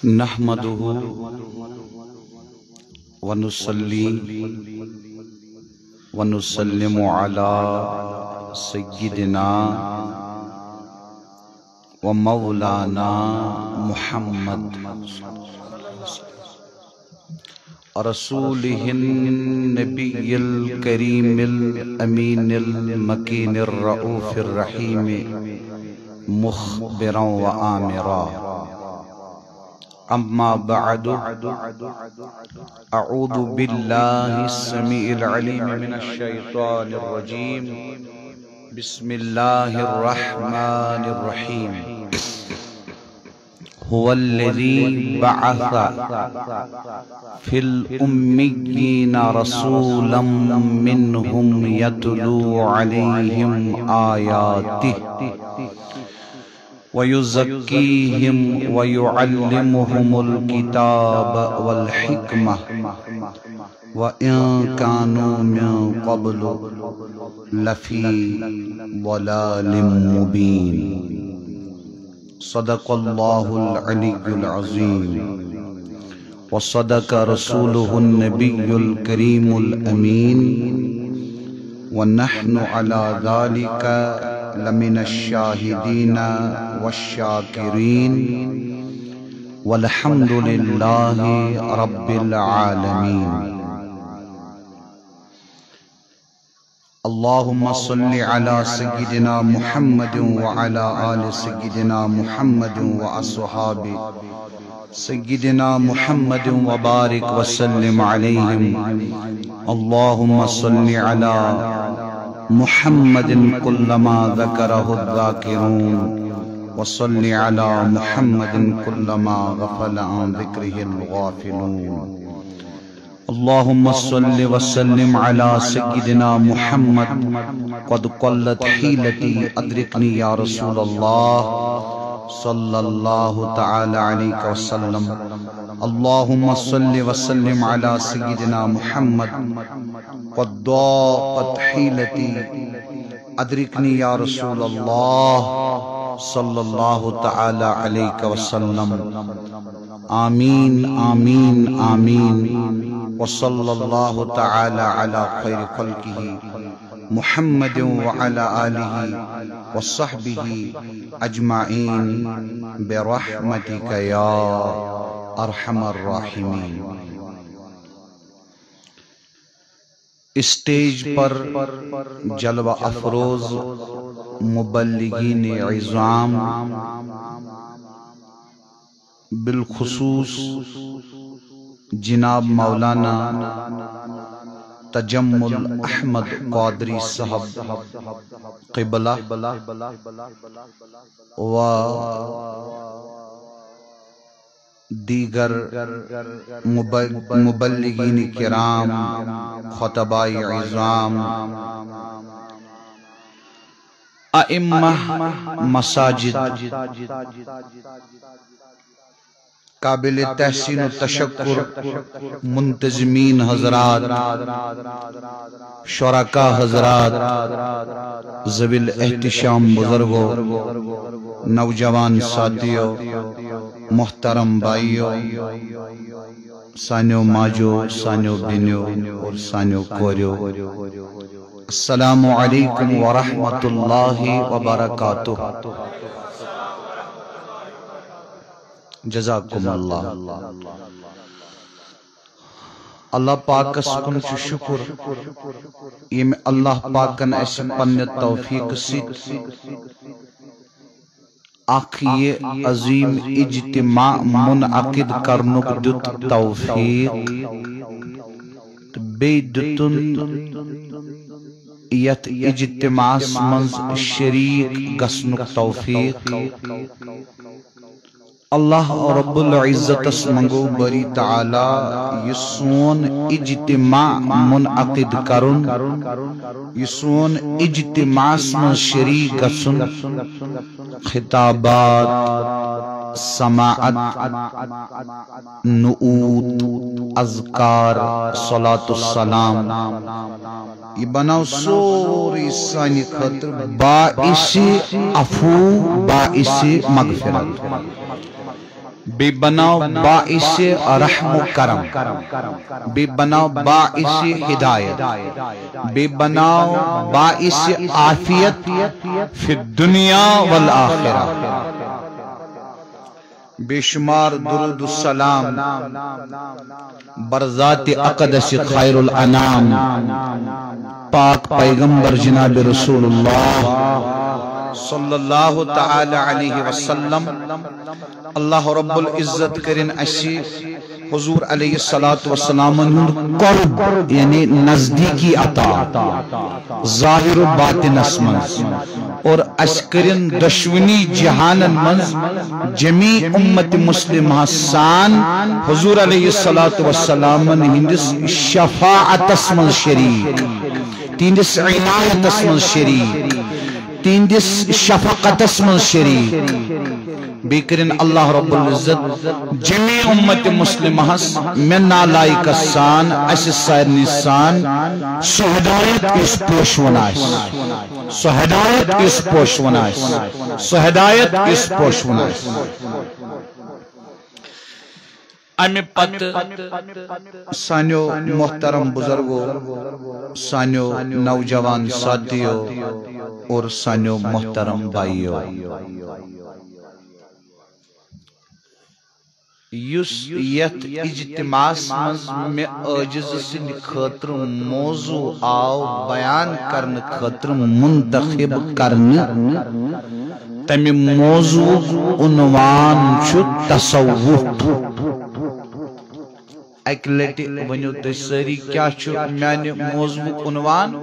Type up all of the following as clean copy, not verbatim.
نحمدہ ونصلی ونسلم علی سیدنا ومولانا محمد رسولہ النبی الکریم الامین المکین الرؤوف الرحیم مخبرا وآمرا اما بعد اعوذ باللہ السمیع العلیم من الشیطان الرجیم بسم اللہ الرحمن الرحیم هو الذی بعث فی الأمیین رسولا منہم یتلو علیہم آیاتہ وَيُزَكِّيهِمْ وَيُعَلِّمُهُمُ الْكِتَابَ وَالْحِكْمَةَ وَإِن كَانُوا مِن قَبْلُ لَفِي ضَلَالٍ مُبِينٍ صدق اللہ العلی العظیم وصدق رسولہ النبی الکریم الامین ونحن على ذلك لمن الشاہدین والشاکرین والحمد للہ رب العالمین اللہم صلی علی سیدنا محمد وعلی آل سیدنا محمد واصحاب سیدنا محمد وبارک وسلم علیہم اللہم صلی علی محمد كلما ذكره الذاكرون وصل على محمد كلما غفل عن ذكره الغافلون اللهم صل وسلم على سيدنا محمد قد قلت حيلتي أدركني يا رسول الله صلى الله تعالى عليه وسلم اللهم صل وسلم على سيدنا محمد قد ضاقت حيلتي أدركني يا رسول الله صلى الله تعالى عليه وسلم آمين آمين آمين وصلى الله تعالى على خير خلقه محمد وعلى آله وصحبه أجمعين برحمتك يا ارحم الراحمین۔ اسٹیج پر جلوہ افروز مبلغین عظام بالخصوص جناب مولانا تجمل احمد قادری صاحب قبلہ و دیگر مبلغین کرام خطباء عظام ائمہ مساجد قابل تحسین و تشکر منتظمین حضرات شرکاء حضرات ذوی الاحتشام بزرگوں نوجوان ساتھیوں محترم بھائیوں سانیو ماجو سانیو بینیو اور سانیو کوریو السلام علیکم ورحمت اللہ وبرکاتہ۔ جزاکم اللہ۔ اللہ پاکس کن چھ شکر یم اللہ پاکن اس پنہ توفیق ست اخ یہ عظیم اجتماع منعقد کرنک دت توفیق بی دتن یت اجتماع منز شریک گسنک توفیق اللہ رب العزت منگو بری تعالی یسون اجتماع منعقد کرن یسون اجتماع من شریک گسن خطابات سماعت نعوت اذکار صلاۃ السلام یہ بناو سوری سانی خاطر باعث عفو باعث مغفرت بے بناو باعث رحم و کرم بے بناو باعث ہدایت بے بناو باعث عافیت فی الدنیا والآخرہ بے شمار درود السلام برذات اقدس خیر الانام پاک پیغمبر جناب رسول اللہ صلی اللہ تعالی علیہ وسلم اللہ رب العزت کرن اسی حضور علیہ السلام قرب یعنی نزدیکی عطا ظاہر و باطن اسمنز اور اسکرن دشونی جہان منز جمیع امت مسلمہ سان حضور علیہ السلام ہندس شفاعت اسمنز شریک تیندس عنایت اسمنز شریک تیندس شفقت اسمنز شریک بیکرن اللہ رب العزت جمیع امت مسلمہ من نالائک السان اس سائر نسان سو ہدایت اس پوش ونائس سو ہدایت اس پوش ونائس سو ہدایت اس پوش ونائس امی پت سانیو محترم بزرگو سانیو نوجوان ساتھیو اور سانیو محترم بھائیو یس یت اجتماع میں عاجز سند خاطر موضوع آو بیان کرن خاطر منتخب کرن تمی موضوع عنوان چھو تصوف ایک لٹی ونیو تی سری کیا چھو میانی موضوع عنوان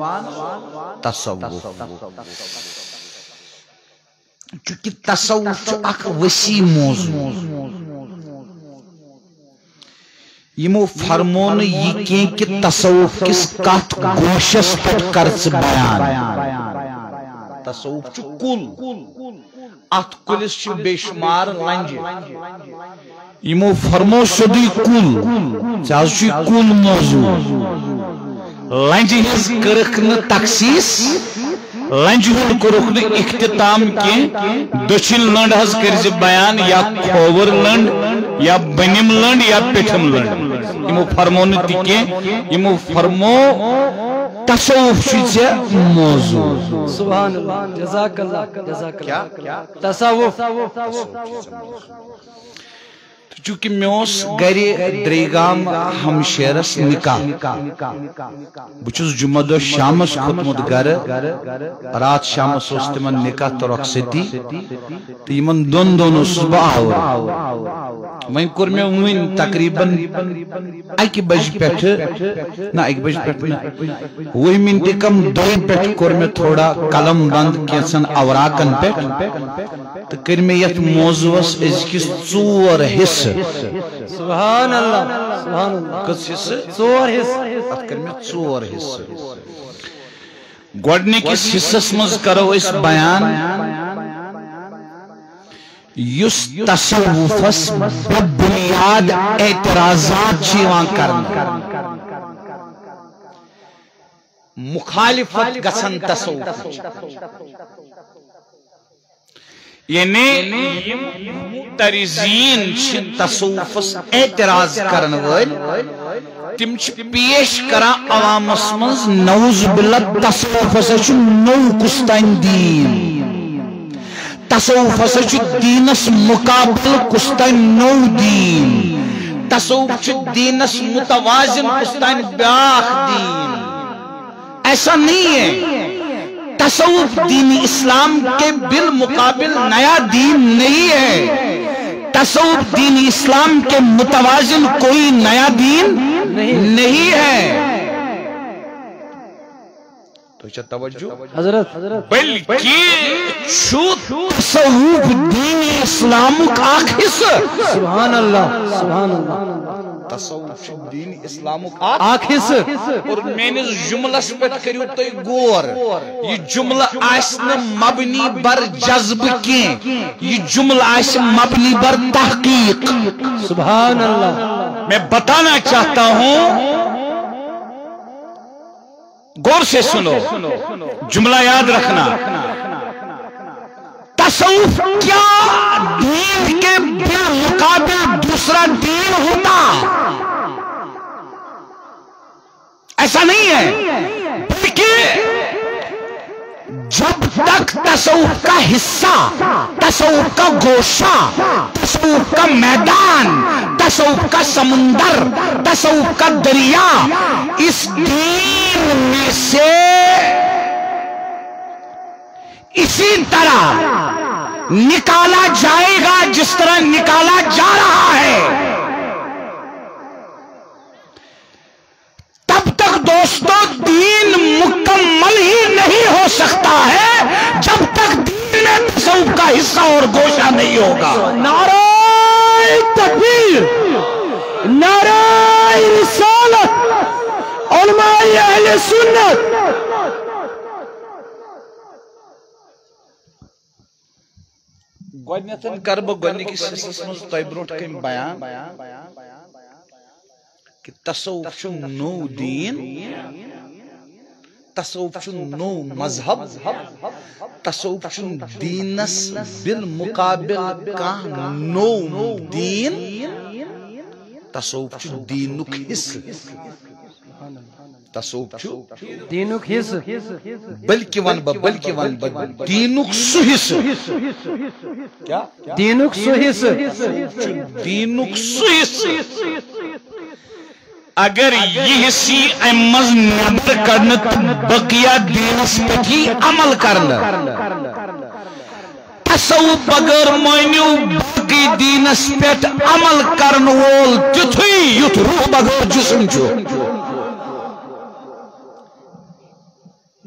تصوف چونکہ تصوف چھو اک وسیع موضوع یمو فرمون یہ کہ تصوف کس کات گوشس پٹ کرچ بیان تصوف چو کل ات کلس چو بے شمار لنجی یمو فرمو سدی کل چاہز چو کل موضوع لنجی ہز کرکن تخصیص لنجی ہن کرکن اختتام کی دچن لنڈ ہز کرز بیان یا کھوور لنڈ یا بنیم لنڈ یا پیٹھم لنڈ یمو فرمون تکے یمو فرمو تصوف چیزے موضوع سبحان اللہ جزاک اللہ کیا تصوف چونکہ میوس گری دریگام ہمشیرس نکاح بچس جمعہ دو شامس خطمت گر رات شامس استمن نکاح تو رقصتی تو یمن دون صبح آور وہیں کر میں وہیں تقریباً ایک بج پیٹھ نا ایک بج پیٹھ وہی منٹی کم دوئی پیٹھ کر میں تھوڑا کلم بند کیسن اوراکن پیٹھ تو کر میں یہ موضوع اس کی ژور حصہ سبحان اللہ کس حصہ ژور حصہ ات کر میں ژور حصہ گوڑنے کس حصہ مز کرو اس بیان یس تصوفس ببنیاد اعتراضات چیوان کرنا مخالفت گسن تصوف یعنی معترضین چھ تصوفس اعتراض کرن وال تم چھ پیش کران عوامس منز نعوذ باللہ تصوفس چھ نو کستان دین تصوفس چھ دینس مقابل کستان نو دین تصوف چھ دینس متوازن کستان بیاخ دین ایسا نہیں ہے تصوف دین اسلام کے بالمقابل نیا دین نہیں ہے تصوف دین اسلام کے متوازن کوئی نیا دین نہیں ہے تو اچھا توجہ حضرت بلکہ تصوف دین اسلام کا حصہ سبحان اللہ تصوف دین اسلام کا حصہ اور میں نے جملہ سپیٹ کریو تو گور یہ جملہ آسن مبنی بر جذب کی یہ جملہ آسن مبنی بر تحقیق سبحان اللہ میں بتانا چاہتا ہوں، غور سے سنو، جملہ یاد رکھنا، تصوف کیا دین کے بالمقابل دوسرا دین ہوتا؟ ایسا نہیں ہے، بلکہ جب تک تصوف کا حصہ، تصوف کا گوشہ، تصوف کا میدان، تصوف کا سمندر، تصوف کا دریا اس دین میں سے اسی طرح نکالا جائے گا جس طرح نکالا جا رہا ہے، تب تک دوستو دین مکمل ہی نہیں ہو سکتا ہے جب تک دین میں تصوف کا حصہ اور گوشہ نہیں ہوگا۔ نعرہ تکبیر، نعرہ رسالت، علماء اہل سنت۔ گۄڈنیٚتھ کر بہٕ گۄڈنِکِس حصس منٛز تۄہہِ برونٛٹھ کٔنۍ بیان کہ تصوف چھُ نوٚو دیٖن، تصوف چھُ نوٚو مذہب، تصوف چھُنہٕ دیٖنس بالمقابل کانٛہہ نوٚو دیٖن، تصوف چھُ دیٖنُک حصہٕ، تصوف چھُ دینک حصہ، بلکہ ون بہٕ دیٖنُک سُہ حصہٕ، کیا دینک سو حصہ، دیٖنُک سُہ حصہٕ اگر یہ حصی امہِ منٛز نیبر کڑنہٕ تہٕ بقیہ دیٖنس پٮ۪ٹھ یی عمل کرنہٕ، تصوف بغٲر مٲنِو باقی دیٖنس پٮ۪ٹھ عمل کرن وول تیُتھُے یُتھ روح بغٲر جسم چھُ،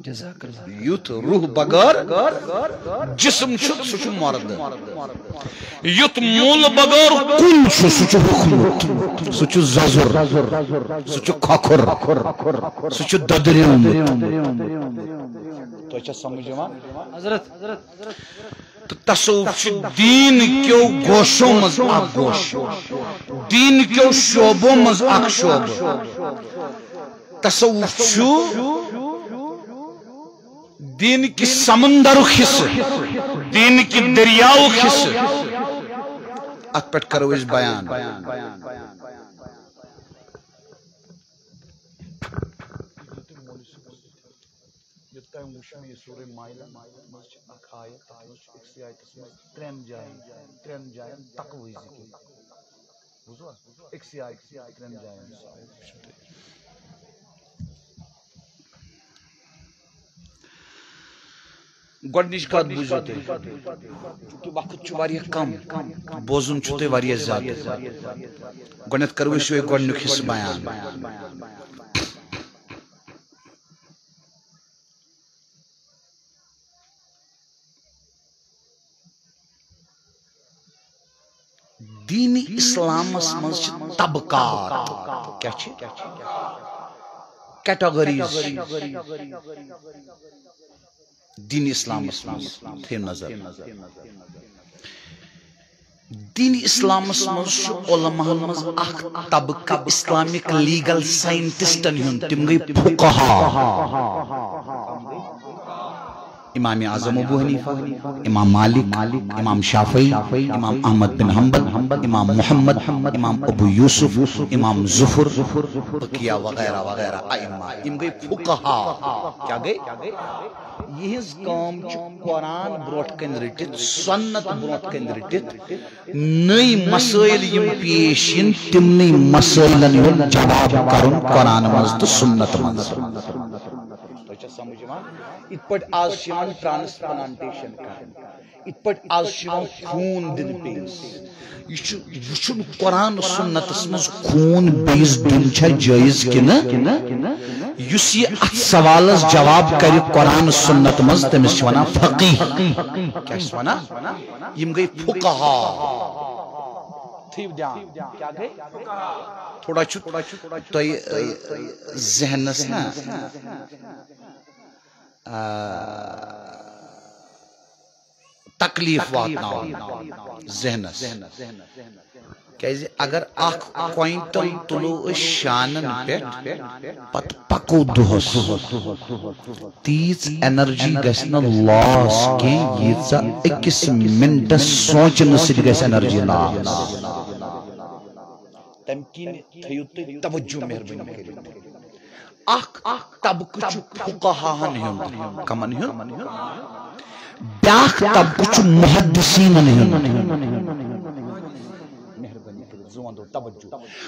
جزاک اللہ، یُتھ روح بغٲر جسم چھُ سُہ چھُ مرد، یُتھ مول بغٲر کُل چھُ سُہ چھُ ہوٚکھمُت، سُہ چھُ ززُر، سُہ چھُ کھۄکھُر، سُہ چھُ دۄدریومُت۔ تۄہہِ چھا سمجھ یِوان؟ حضرت تہٕ تصوف چھُ دیٖن کیو گوشو منٛز اکھ گوشہٕ، دیٖن کیو شعبو منٛز اکھ شعبہٕ، تصوف چھُ دین کی سمندرُک حصہٕ، دین کی دریاؤک حصہٕ، ات پٮ۪ٹھ کرو أسۍ بیان۔ گۄڈنِچ کتھ بوٗزِو تُہۍ، چونکہِ وقت چھُ واریاہ کم، بوزُن چھُ تۄہہِ واریاہ زیادٕ، گۄڈنٮ۪تھ کرو أسۍ یِہوٚے گۄڈنیُک حصہٕ بیان۔ دین اسلامس منٛز چھِ طبقات، کیٛاہ چھِ؟ کیٹاگریٖز دین اسلامس منٛز تھٲیِو نظر، دین اسلامس منٛز چھُ علماہن منٛز اکھ طبقہٕ اسلامک لیگل ساینٹسٹن ہُنٛد، تِم گٔے فقہا، امام اعظم ابو حنیفہ، امام مالک، امام شافعی، امام احمد بن حنبل، امام محمد، امام ابو یوسف، امام ظفر، بقیہ وغیرہ وغیرہ ائمہ، یم گئی فقہا، کیا گئی؟ یہنز کام چھُ قرآن برونٛٹھ کن رٔٹِتھ، سنت برونٛٹھ کن رٔٹِتھ، نئی مسائل یم پیش ین تمنٕے مسائلن ہُنٛد جواب کرُن قرآن منٛز تہٕ سنت منٛز۔ سمجھ یِوان؟ یِتھ پٲٹھۍ آز چھِ یِوان ٹرانسپلانٹیشن کرنہٕ، یِتھ پٲٹھۍ آز چھِ یِوان خوٗن دِنہٕ بیٚیِس، یہِ چھُ وٕچھُن قرآن سنتس منٛز خوٗن بیٚیِس دیُن چھا جٲیز کِنہٕ؟ یُس یہِ اتھ سوالس جواب کرِ قرآن سنت منٛز تٔمِس چھِ ونان فقیہ، کیٛاہ چھِس ونان؟ یِم گٔے فقہا۔ تھٲیِو دھیان، کیٛاہ گٔے؟ تھوڑا چھُ تۄہہِ ذہنس نا تکلیف واتناوان ذہنس، کیازِ اگر اکھ کوینٹل تلو شانن پہ پت پکو دہس تیز انرجی گژھِ نہ لاس کینٛہہ ییٖژاہ أکِس منٹس سونچنہٕ سۭتۍ گژھِ انرجی لاس تمہِ کِنۍ تھٲیِو تُہۍ توجہ مہربٲنی کٔرِتھ اکھ طبقہٕ چھُ فقہاہن ہُنٛد کمن ہُنٛد بیٛاکھ طبقہٕ چھُ محدثیٖنن ہُنٛد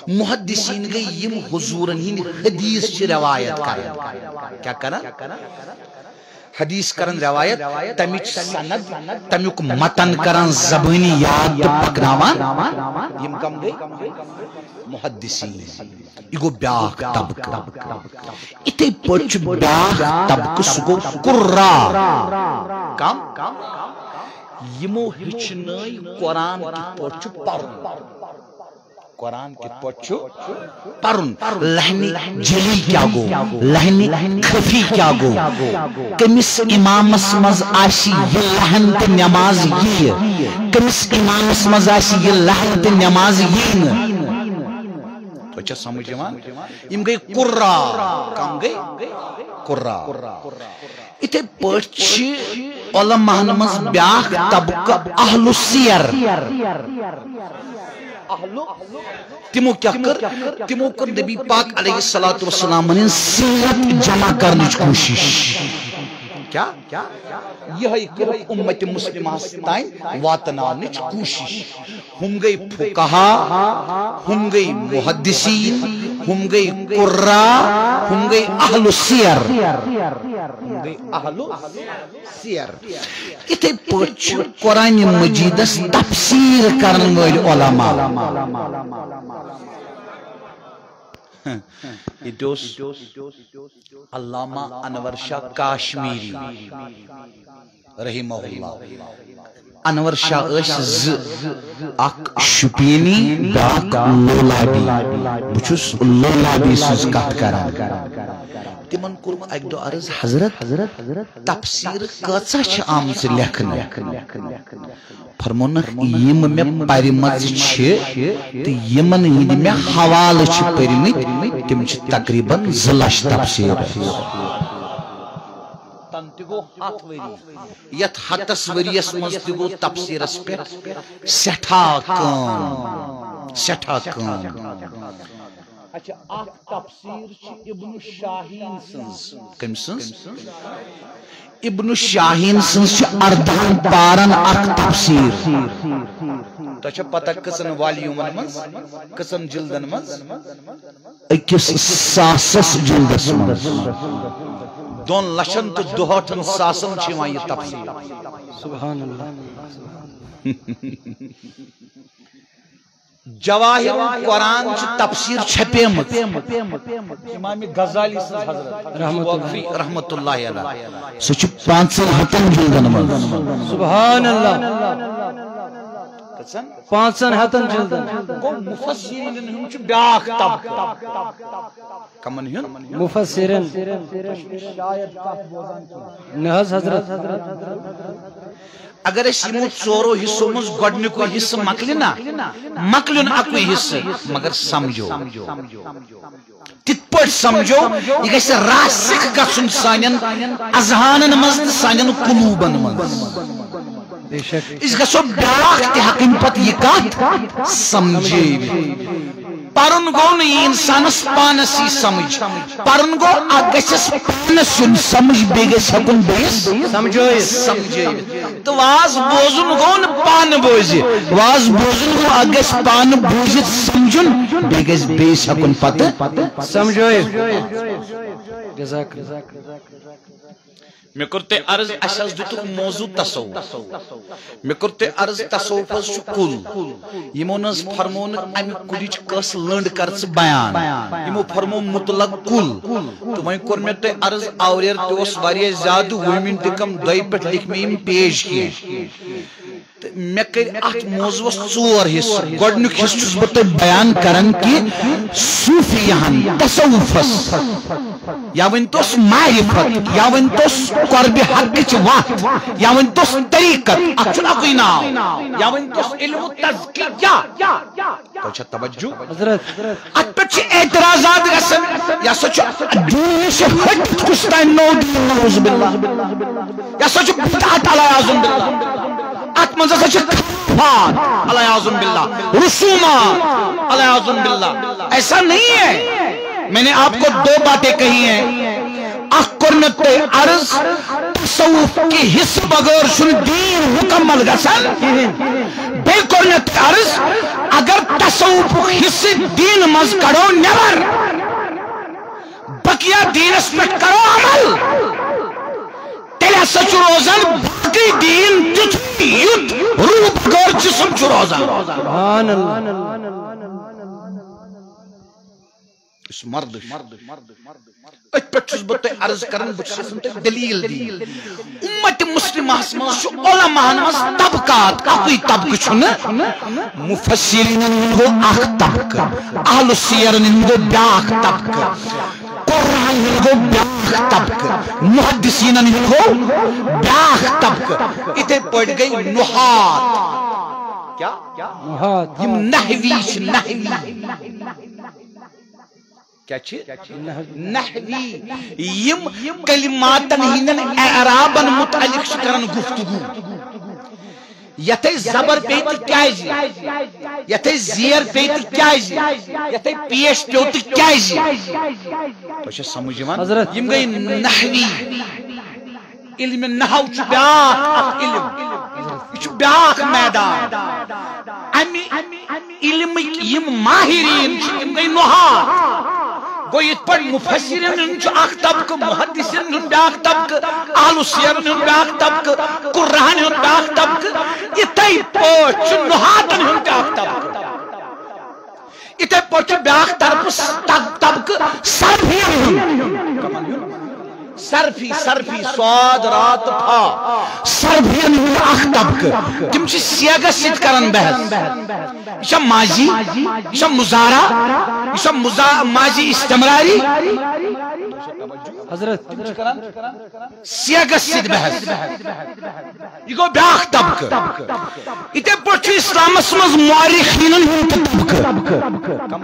محدثین گئی یم حضورن ہند حدیث چھ روایت کرن کیا کرن حدیث کرن روایت تمیچ سند تمیک متن کرن زبانی یاد پکناوان یم کم گئی محدثین یہ گو بیاکھ طبقہ اتھے پچ بیاکھ طبقہ سہ گو قرا کم یمو ہچنائی قرآن کی پچ پرن قرآن کت پچھو پرن لہنی جلی کیا گو لہنی خفی کیا گو کمس امامس مز آشی یہ لہن تے نماز یہ کمس امامس مز آشی یہ لہن تے نماز یہ تو اچھا سمجھ جوان یم گئی قرآ کم گئی قرآ اتھے پچھ علماء مز بیاکھ طبقہ اہل السیر تمو کیا کر تمو کر نبی پاک علیہ السلام نے سیرت جمع کرنے کی کوشش کیا یہ امت مسلمہ تائیں واتنانے کی کوشش ہم گئی فقہا ہم گئی محدثین ہم گئی قرا ہم گئی اہل السیر اتھے پچھ قرآن مجیدس تفسیر کرن وال علماء it was علامہ انور شاہ کاشمیری رحمہ اللہ انور شاہ ز اک شپینی باق لولابی بچوس لولابی سز کت کران تمن کور اک دو عرض حضرت تفسیر کچا چھ آمژ لیکھنہ فرمونک یم میں پرمژ چھ تہ یمن ہند میں حوالہ چھ پرمت تم چھ تقریباً 2 لچھ تفسیر یت ہتس وریس مز تہ گو تفسیرس پہ سٹھا کام اچھا اخ تفسیر چھ ابن شاہین سنز کم سنز ابن شاہین سنز چھ 18 پارن اخ تفسیر تو چھ پتہ کسن والیومن مز کسن جلدن مز اکس ساسس جلدس مز 2 لچھن تو 2 ساسن چھ وہاں یہ تفسیر سبحان اللہ جواہر قرآن چھ تفسیر چھپے مت امام غزالی حضرت رحمت اللہ علیہ سچ 500 جلدن من سبحان اللہ 500 جلدن گو مفسرین ہم چھ بیاکھ طبقہ کمن ہن مفسرین شاید کتھ بوزان نہ حضرت اگر اس یمو 4 حصوں مز گڈنکو حصہ مکلن اکوئی حصہ مگر سمجھو تت پٹ سمجھو یہ گژھِ راسخ گژھن سانن اذہانن مز تہ سانن قلوبن مز اس گژھو بیاکھ تہ ہکن پت یہ کتھ سمجھے پرن گو نا یہ انسانس پانس ہی سمجھ پرن گو گھس پانس یون سمجھ بی گھس ہکن بیس سمجھے تو واز بوزن گو نا پان بوزی واز بوزن گو گھس پان بوزت سمجھن بی گھس بیس ہکن پتہ سمجھے جزاک میں کرتے عرض اساس دتک موضوع تصوف میں کرتے عرض تصوف چھ کل یمو نز فرمون ام کلچ کس لنڈ کرچ بیان یمو فرمو مطلق کل تو وہیں کور میں تے عرض اوریر تو اس واریہ زیادہ 2 منٹ کم 2 پٹ لکھ میں پیش کی میں کہ ات موضوع 4 حصہ گڈنک حصہ بت بیان کرن کہ صوفیان تصوفس یا ونتوس معرفت یا ونتوس قرب حق چ وقت یا ونتوس طریقت اچھنا کوئی ناو یا ونتوس علم تزکیہ تو چھا توجہ حضرت ات پر چھ اعتراضات گسن یا سچ دین سے ہٹ کشتین نعوذ باللہ یا سچ بدعت علی اعظم باللہ ات منز سچ کفار علی اعظم باللہ رسومات علی اعظم باللہ ایسا نہیں ہے میں نے آپ کو دو باتیں کہی ہیں اخرنت عرض تصوف کی حص بغیر شن دین مکمل گسن بالکرنت عرض اگر تصوف حص دین مز کرو نیور بقیہ دین اس پر کرو عمل تیلے سچ روزن باقی دین تجھ یت روح بغیر جسم چھ روزن سبحان اللہ اس مرد ات پہ بت عرض کرن بچ دلیل دی امت مسلمہ من علماء من طبقات اکی طبقہ چھ مفسرین ہندو اخ طبقہ اہل السیر ہندو بیاکھ طبقہ قرآن ہندو بیاکھ طبقہ محدثین ہندو بیاکھ طبقہ اتھے پڑ گئی نحات کیا یم نحوی کیا نحوی یم کلماتن ہندن اعرابن متعلق شکرن گفتگو یتے زبر پیت کیازی یتے زیر پیت کیازی یتے پیش پیوت کیازی تو چھ سمجھوان یم گئی نحوی علم نحو چھ بیاکھ علم چھ بیاکھ میدان امی علم یم ماہرین یم گئی نحات گو یہ پر مفسرین چھ اخ طبقہ محدثین بیاکھ طبقہ اہل السیر بیاکھ طبقہ قرآن بیاکھ طبقہ اتھے پوچھ چھ نحاتن بیاکھ طبقہ اتھے پوچھ بیاکھ طبقہ صرفی سواد رات پھا صرفین اخ طبقہ تم چھ سیاگہ سید کرن بحث یہ چھ ماضی یہ چھ مزارع یہ چھ ماضی استمراری حضرت سیاگہ سید بحث یہ گو بیاکھ طبقہ اتھے پوچھ اسلام اسمز مورخین ہند طبقہ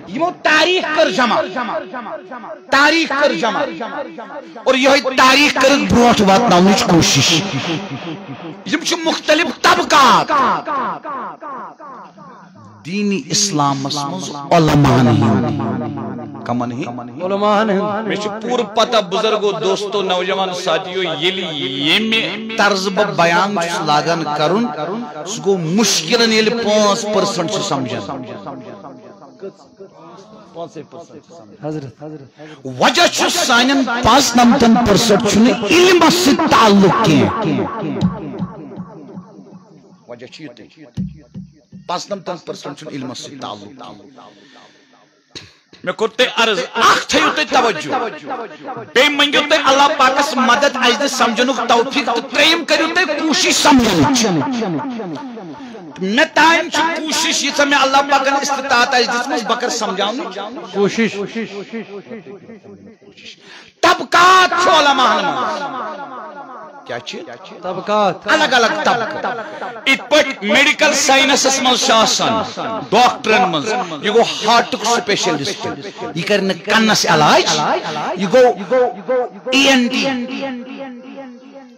یہ تاریخ کر جمع اور یہ تاریخ کر بروٹ واتناونچ کوشش یم چھ مختلف طبقات دینی اسلام اسمز علماء نہیں کمن ہی علماء نہیں میں چھ پور پتہ بزرگو دوستو نوجوان ساتھیو یہ طرز بیان چھ لاگن کرن سگو مشکلن یہ 5% چھ سمجھن وجہ چھ سانن 95% چھنے علم سے تعلق کی وجہ چھ یہ 95% چھنے علم سے تعلق میں کرتے عرض اخ تھیو تے توجہ بے منگو تے اللہ پاکس مدد اجد سمجھنک توفیق تریم کریو تے کوشش سمجھنک میں تائم چھ کوشش یہ میں اللہ پاکن استطاعت ہے جس میں بکر سمجھاؤں کوشش طبقات چھو علماء کیا چھے طبقات الگ الگ طبقات ات پٹ میڈیکل سائنس اسمال شاسن ڈاکٹرن منز یہ گو ہارٹک سپیشلسٹ یہ کرنے کنس علاج یہ گو ENT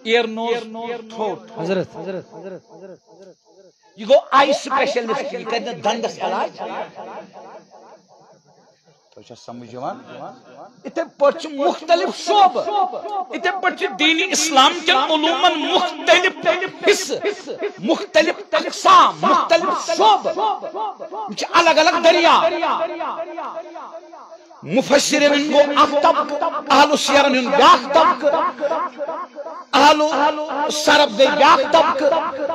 ایئر نوز تھروٹ حضرت یہ گو آئی سپیشلسٹ یہ کرنے دندس علاج تو چاہ سمجھوان اتنے پرچ مختلف شعب اتنے پرچ دینی اسلام کے علوماً مختلف حص مختلف اقسام مختلف شعب الگ الگ دریا مفسرین کو اختب اہل السیرن ان بیاک طبق اہل سرب دے بیاک طبق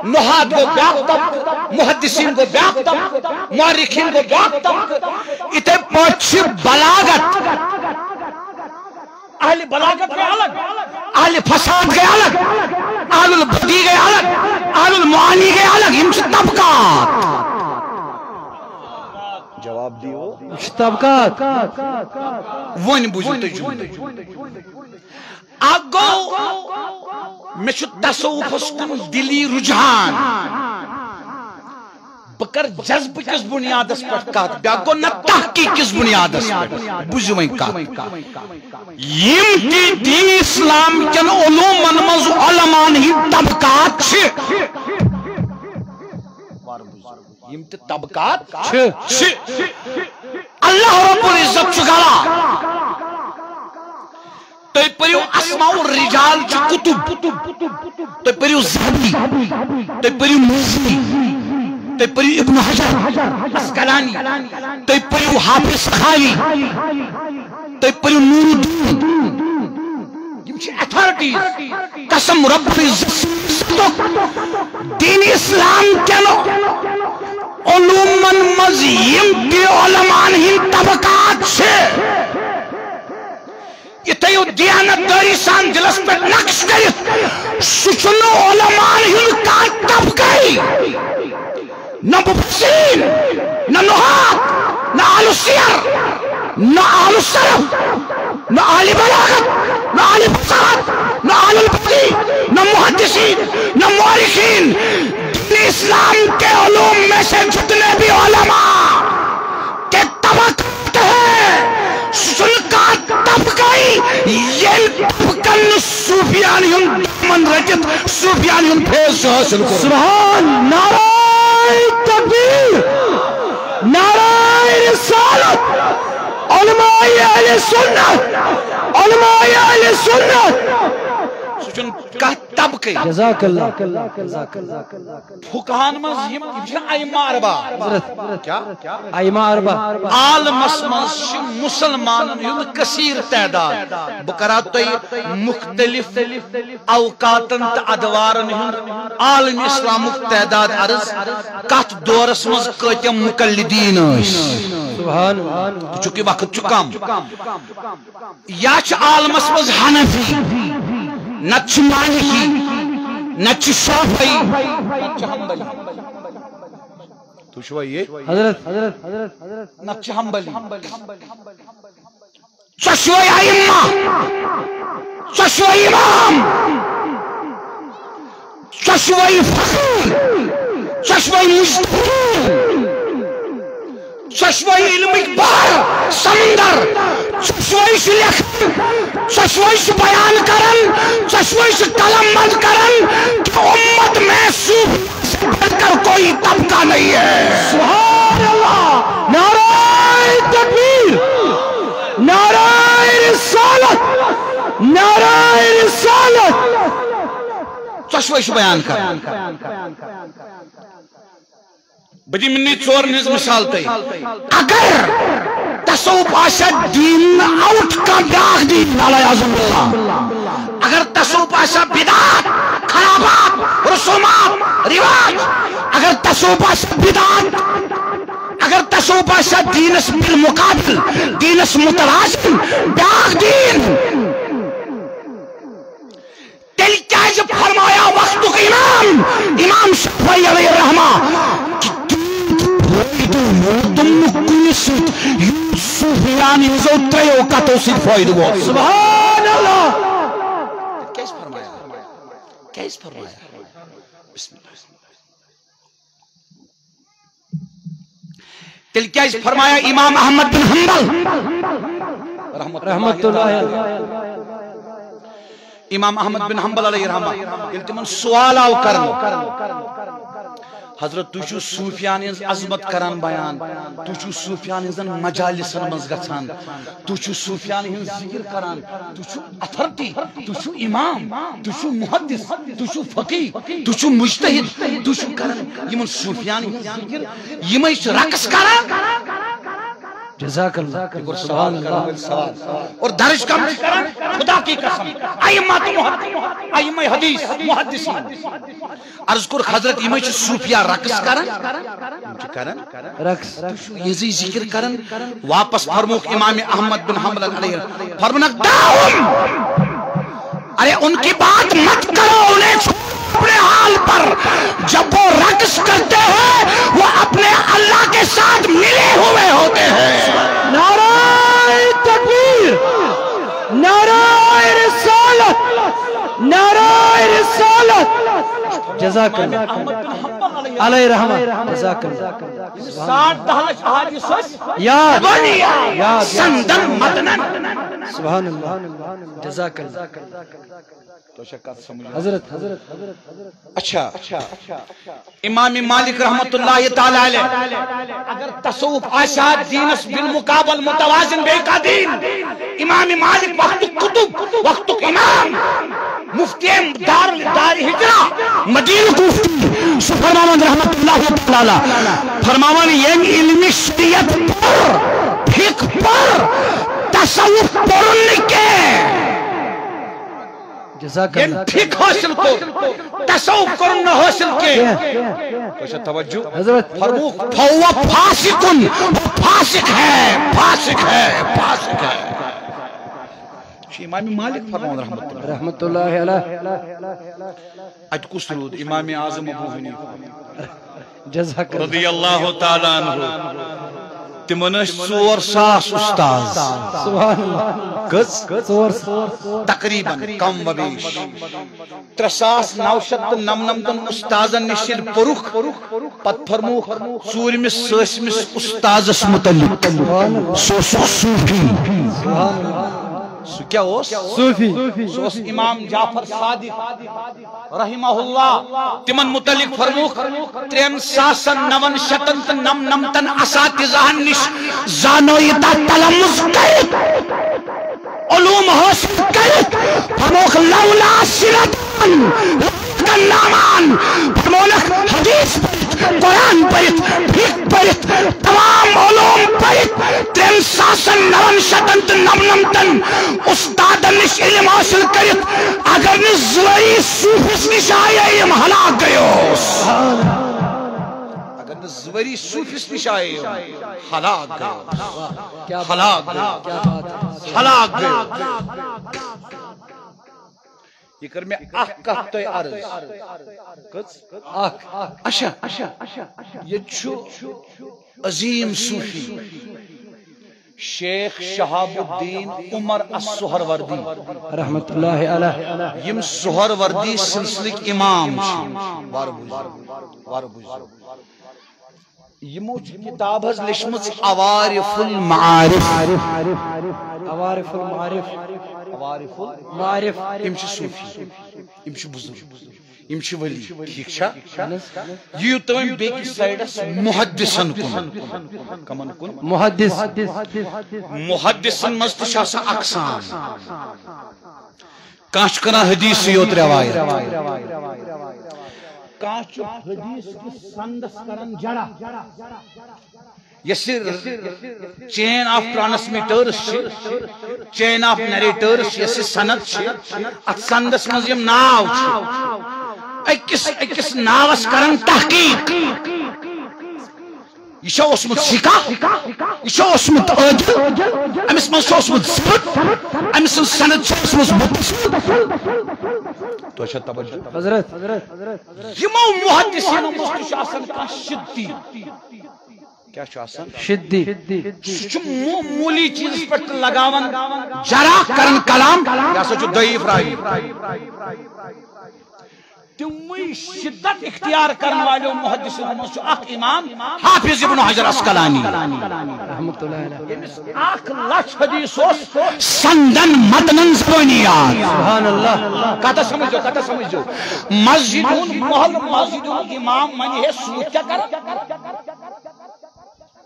نحاد کو بیاک طبق محدثین کو بیاک طبق مورخین کو بیاک طبق اتنے پوچھ بلاغت اہل بلاغت کے الگ اہل فساد کے الگ اہل البدی کے الگ اہل المعانی کے الگ ہم سے طبقات جواب جواب دیو طبقات ون بوزو تجھو اگو میں چھو تصوف کن دلی رجحان بکر جذب کس بنیاد اس پر کات بیاگو نہ تحقیق کس بنیاد اس پر بوزو میں کات یم کی دین اسلام کن علوم منمز علمان ہی طبقات چھے یم تی طبقات چھے اللہ رب العزت چگلا تو پریو اسماء الرجال چھ کتب تو پریو زہبی تو پریو موزی تو پریو ابن حجر اسقلانی تو پریو حافظ خالی تو پریو نور الدین یم چھ اتھارٹیز قسم رب العزت دین اسلام کینو علومن مزیم کی علمان ہی طبقات چھے یہ تیو دیانت داری سان دلس پر نقش کرت سچنو علمان ہی کا طبقائی نہ مفسرین نہ نحات نہ اہل السیر نہ اہل الصرف نہ اہل بلاغت نہ اہل فقہات نہ اہل الفقہ نہ محدثین نہ مورخین دین اسلام کے علوم میں سے جتنے بھی علماء کے طبقات ہیں سن کا طبقائی یہ طبقن صوفیانیون دامن رجت صوفیانیون پھیس حاصل کرو سبحان نعرہ تکبیر نعرہ رسالت علماء اہل سنت علماء اہل سنت سوچن کا طبقی جزاک اللہ فقہان مز یم ائمہ اربع کیا ائمہ اربع عالم مز مسلمانن ہند کثیر تعداد بکرا تو مختلف اوقاتن تا ادوارن ہند عالم اسلام تعداد عرض کت دورس مز کتم مقلدین سبحان چونکہ وقت چکم یا چھ عالمس مز حنفی نچ مالکی نچ شافعی نچ حنبلی تو شو یہ حضرت نچ حنبلی چشوی ائمہ چشوی امام چشوی فقیر چشوی مجتہد چشوی علم بار سمندر چشوی سے لکھ چشوی سے بیان کرن چشوی سے کلم مند کرن کہ امت میں صوف سے بڑھ کر کوئی طبقہ نہیں ہے سبحان اللہ نعرہ تکبیر نعرہ رسالت نعرہ رسالت چشوی سے بیان کرن بجی منی چور نیز مثال تی اگر تصوف آشد دین آؤٹ کا داغ دین علیہ عظم اللہ اگر تصوف آشد بدعات خرابات رسومات رواج اگر تصوف آشد بدعات اگر تصوف آشد دینس بالمقابل دینس متلازم داغ دین تل کیا فرمایا وقت امام شافعی علیہ الرحمہ تم کل سیت صوفیانی وزو تریو کتو سیت فائد ہوا سبحان اللہ کیس فرمایا کیس فرمایا بسم اللہ تل کیس فرمایا امام احمد بن حنبل رحمت اللہ امام احمد بن حنبل علیہ رحمہ التمن سوال آو کرن حضرت تُو صوفیانی عظمت کران بیان تُو صوفیانی مجالسن مز گژھان تُو صوفیانی ذکر کران تُو اتھارٹی تُو امام تُو محدث تُو فقیہ تُو مجتہد تُو کران یمن صوفیانی ذکر یمے رقص کران جزاک اللہ سبحان اللہ اور درج کم کران خدا کی قسم ائمہ حدیث محدثین عرض کر حضرت یمے صوفیہ رقص کران رقص یزی ذکر کران واپس فرموک امام احمد بن حنبل علیہ فرمانک داؤم ارے ان کی بات مت کرو انہیں اپنے حال پر جب وہ رقص کرتے ہیں وہ اپنے اللہ کے ساتھ ملے ہوئے ہوتے ہیں. نعرہ تکبیر، نعرہ رسالت، نعرہ رسالت. جزاک اللہ علیہ رحمت. جزاک اللہ. 60 احادیث یاد یاد سندن مدنن. سبحان اللہ. جزاک اللہ. حضرت اچھا امام مالک رحمت اللہ تعالی علیہ اگر تصوف آشاد دینس بالمقابل متوازن بے کا دین امام مالک وقت کتب وقت امام مفتی دار ہجرہ مدینہ مفتی فرماون رحمت اللہ تعالی فرماون یم علم شریعت پر فقہ پر تصوف پڑھنے کے جزاک یہ اللہ. فقہ حاصل کو تصوف کرنا حاصل کے توجہ حضرت فہو فاسقن، فاسق ہے، فاسق ہے، فاسق ہے. امام مالک فرمان رحمت اللہ علیہ. ات کس رود امام اعظم ابو حنیفہ جزاک اللہ. رضی اللہ تعالی عنہ. تمن 4,000 استاذ. سبحان اللہ. کس تقریباً کم و بیش 3,999 استاذن نشل پرخ پت فرموخ ژوٗرمِس سٲسمِس استاذس متعلق سو صوفی. سو کیا اوس صوفی. سو امام جعفر صادق رحمہ اللہ تمن متعلق فرموخ 3,999 اساتذہن نش زانویتا تلمز کرت علوم حاصل کرت. فرموخ لولا سرطان نامان فرمولک حدیث پڑھت، قرآن پڑھت، فقہ پڑھت، تمام علوم پڑھت. 3,999 استادن نش علم حاصل کرت. اگر نہ زوری صوفس نش آئے یم ہلاک گیوس. اگر نہ زوری صوفس نش آئے ہلاک گیوس. ہلاک گیوس. ہلاک گیوس. یہ کر میں اخ کہت تو عرض اچھا یہ چھو عظیم صوفی شیخ شہاب الدین عمر السہروردی رحمت اللہ علیہ. یم سہروردی سلسلک امام یمو کتاب حض لشمت عوارف المعارف. عوارف المعارف. عوارف معارف. یم چھ صوفی، یم چھ بزرگ، یم چھ ولی. ٹھیک چھا یہ تم بیک سائیڈس محدثن کن کمن کن محدث. محدثن مز تہ چھ اقسام. کانچ کران حدیث یوت روایت، کانچ حدیث کی سندس کرن جڑا. یس chain of transmitters chain of narrators یس سند ات سندس مز یم ناو اکس ناوس کرن تحقیق. یہ اوسمت سکا، یہ اوسمت عادل، امس مز اوسمت ثبت، امس سند اوسمت متصل. تو اچھا توجہ حضرت یمو محدثینو مز آسان کانٛہہ شدی. کیا چھو آسان شدی. سُہ مولی چیز پہ لگاون جرا کرن کلام یا سو جو ضعیف رائی. تموی شدت اختیار کرن والو محدثینو مز اخ امام حافظ ابن حجر اسقلانی رحمت اللہ علیہ. 1,00,000 حدیث سندن متنن زبانیات. سبحان اللہ. کتا سمجھو مسجدون محل مسجدون امام منی ہے سوچ کیا کر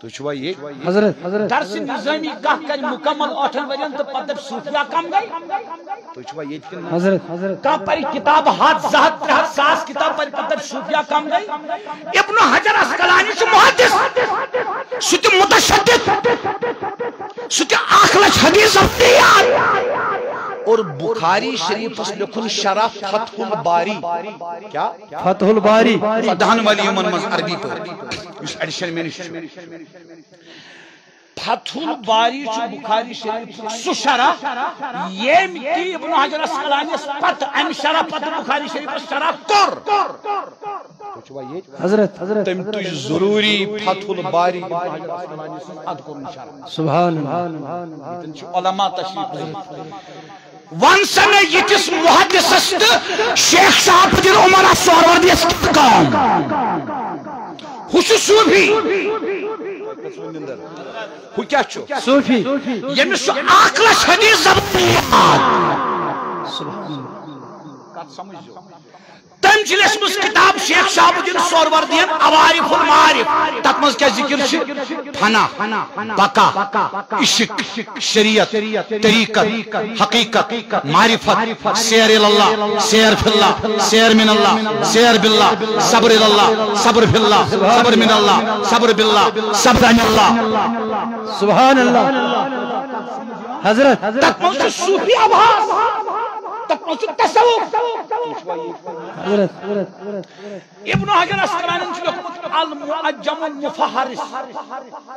تو چھوا یہ حضرت درس نظامی کہہ کر مکمل 8 ورین تو پتہ صوفیہ کم گئی. تو چھوا یہ حضرت کا پری کتاب ہاتھ زہت 300 کتاب پر پتہ صوفیہ کم گئی. ابن حجر اسقلانی سے محدث سوچ متشدد سوچ اخلص حدیث افتیار اور بخاری شریف اس لکھن شرح فتح الباری. کیا فتح الباری. فدہن والی یمن مز عربی پر اس ایڈیشن میں فتح الباری بخاری شریف سو شرح یم کی ابن حجر اسقلانی پت ام شرح پت بخاری شریف شرح کر حضرت تم تج ضروری فتح الباری ابن حجر اسقلانی اد کر شرح سبحان اللہ علماء تشریف ون سن یتس محدثس شیخ صاحب الدین عمر سہروردیس کام ہوش صوفی ہو کیا چھو صوفی یمس اکھ لچھ حدیث زبان کت سمجھو تم چلسمس کتاب شیخ شہاب الدین سہروردین عوارف المعارف تت مز کیا ذکر چھ فنا بقا عشق شریعت طریقت حقیقت معرفت سیر اللہ سیر فی اللہ سیر من اللہ سیر باللہ صبر اللہ صبر فی اللہ صبر من اللہ صبر باللہ صبر عن اللہ سبحان اللہ حضرت تت مز صوفی آباس تت مز تصوف حضرت ابن حجر اسقلانی چھ لیکھمت المعجم المفہرس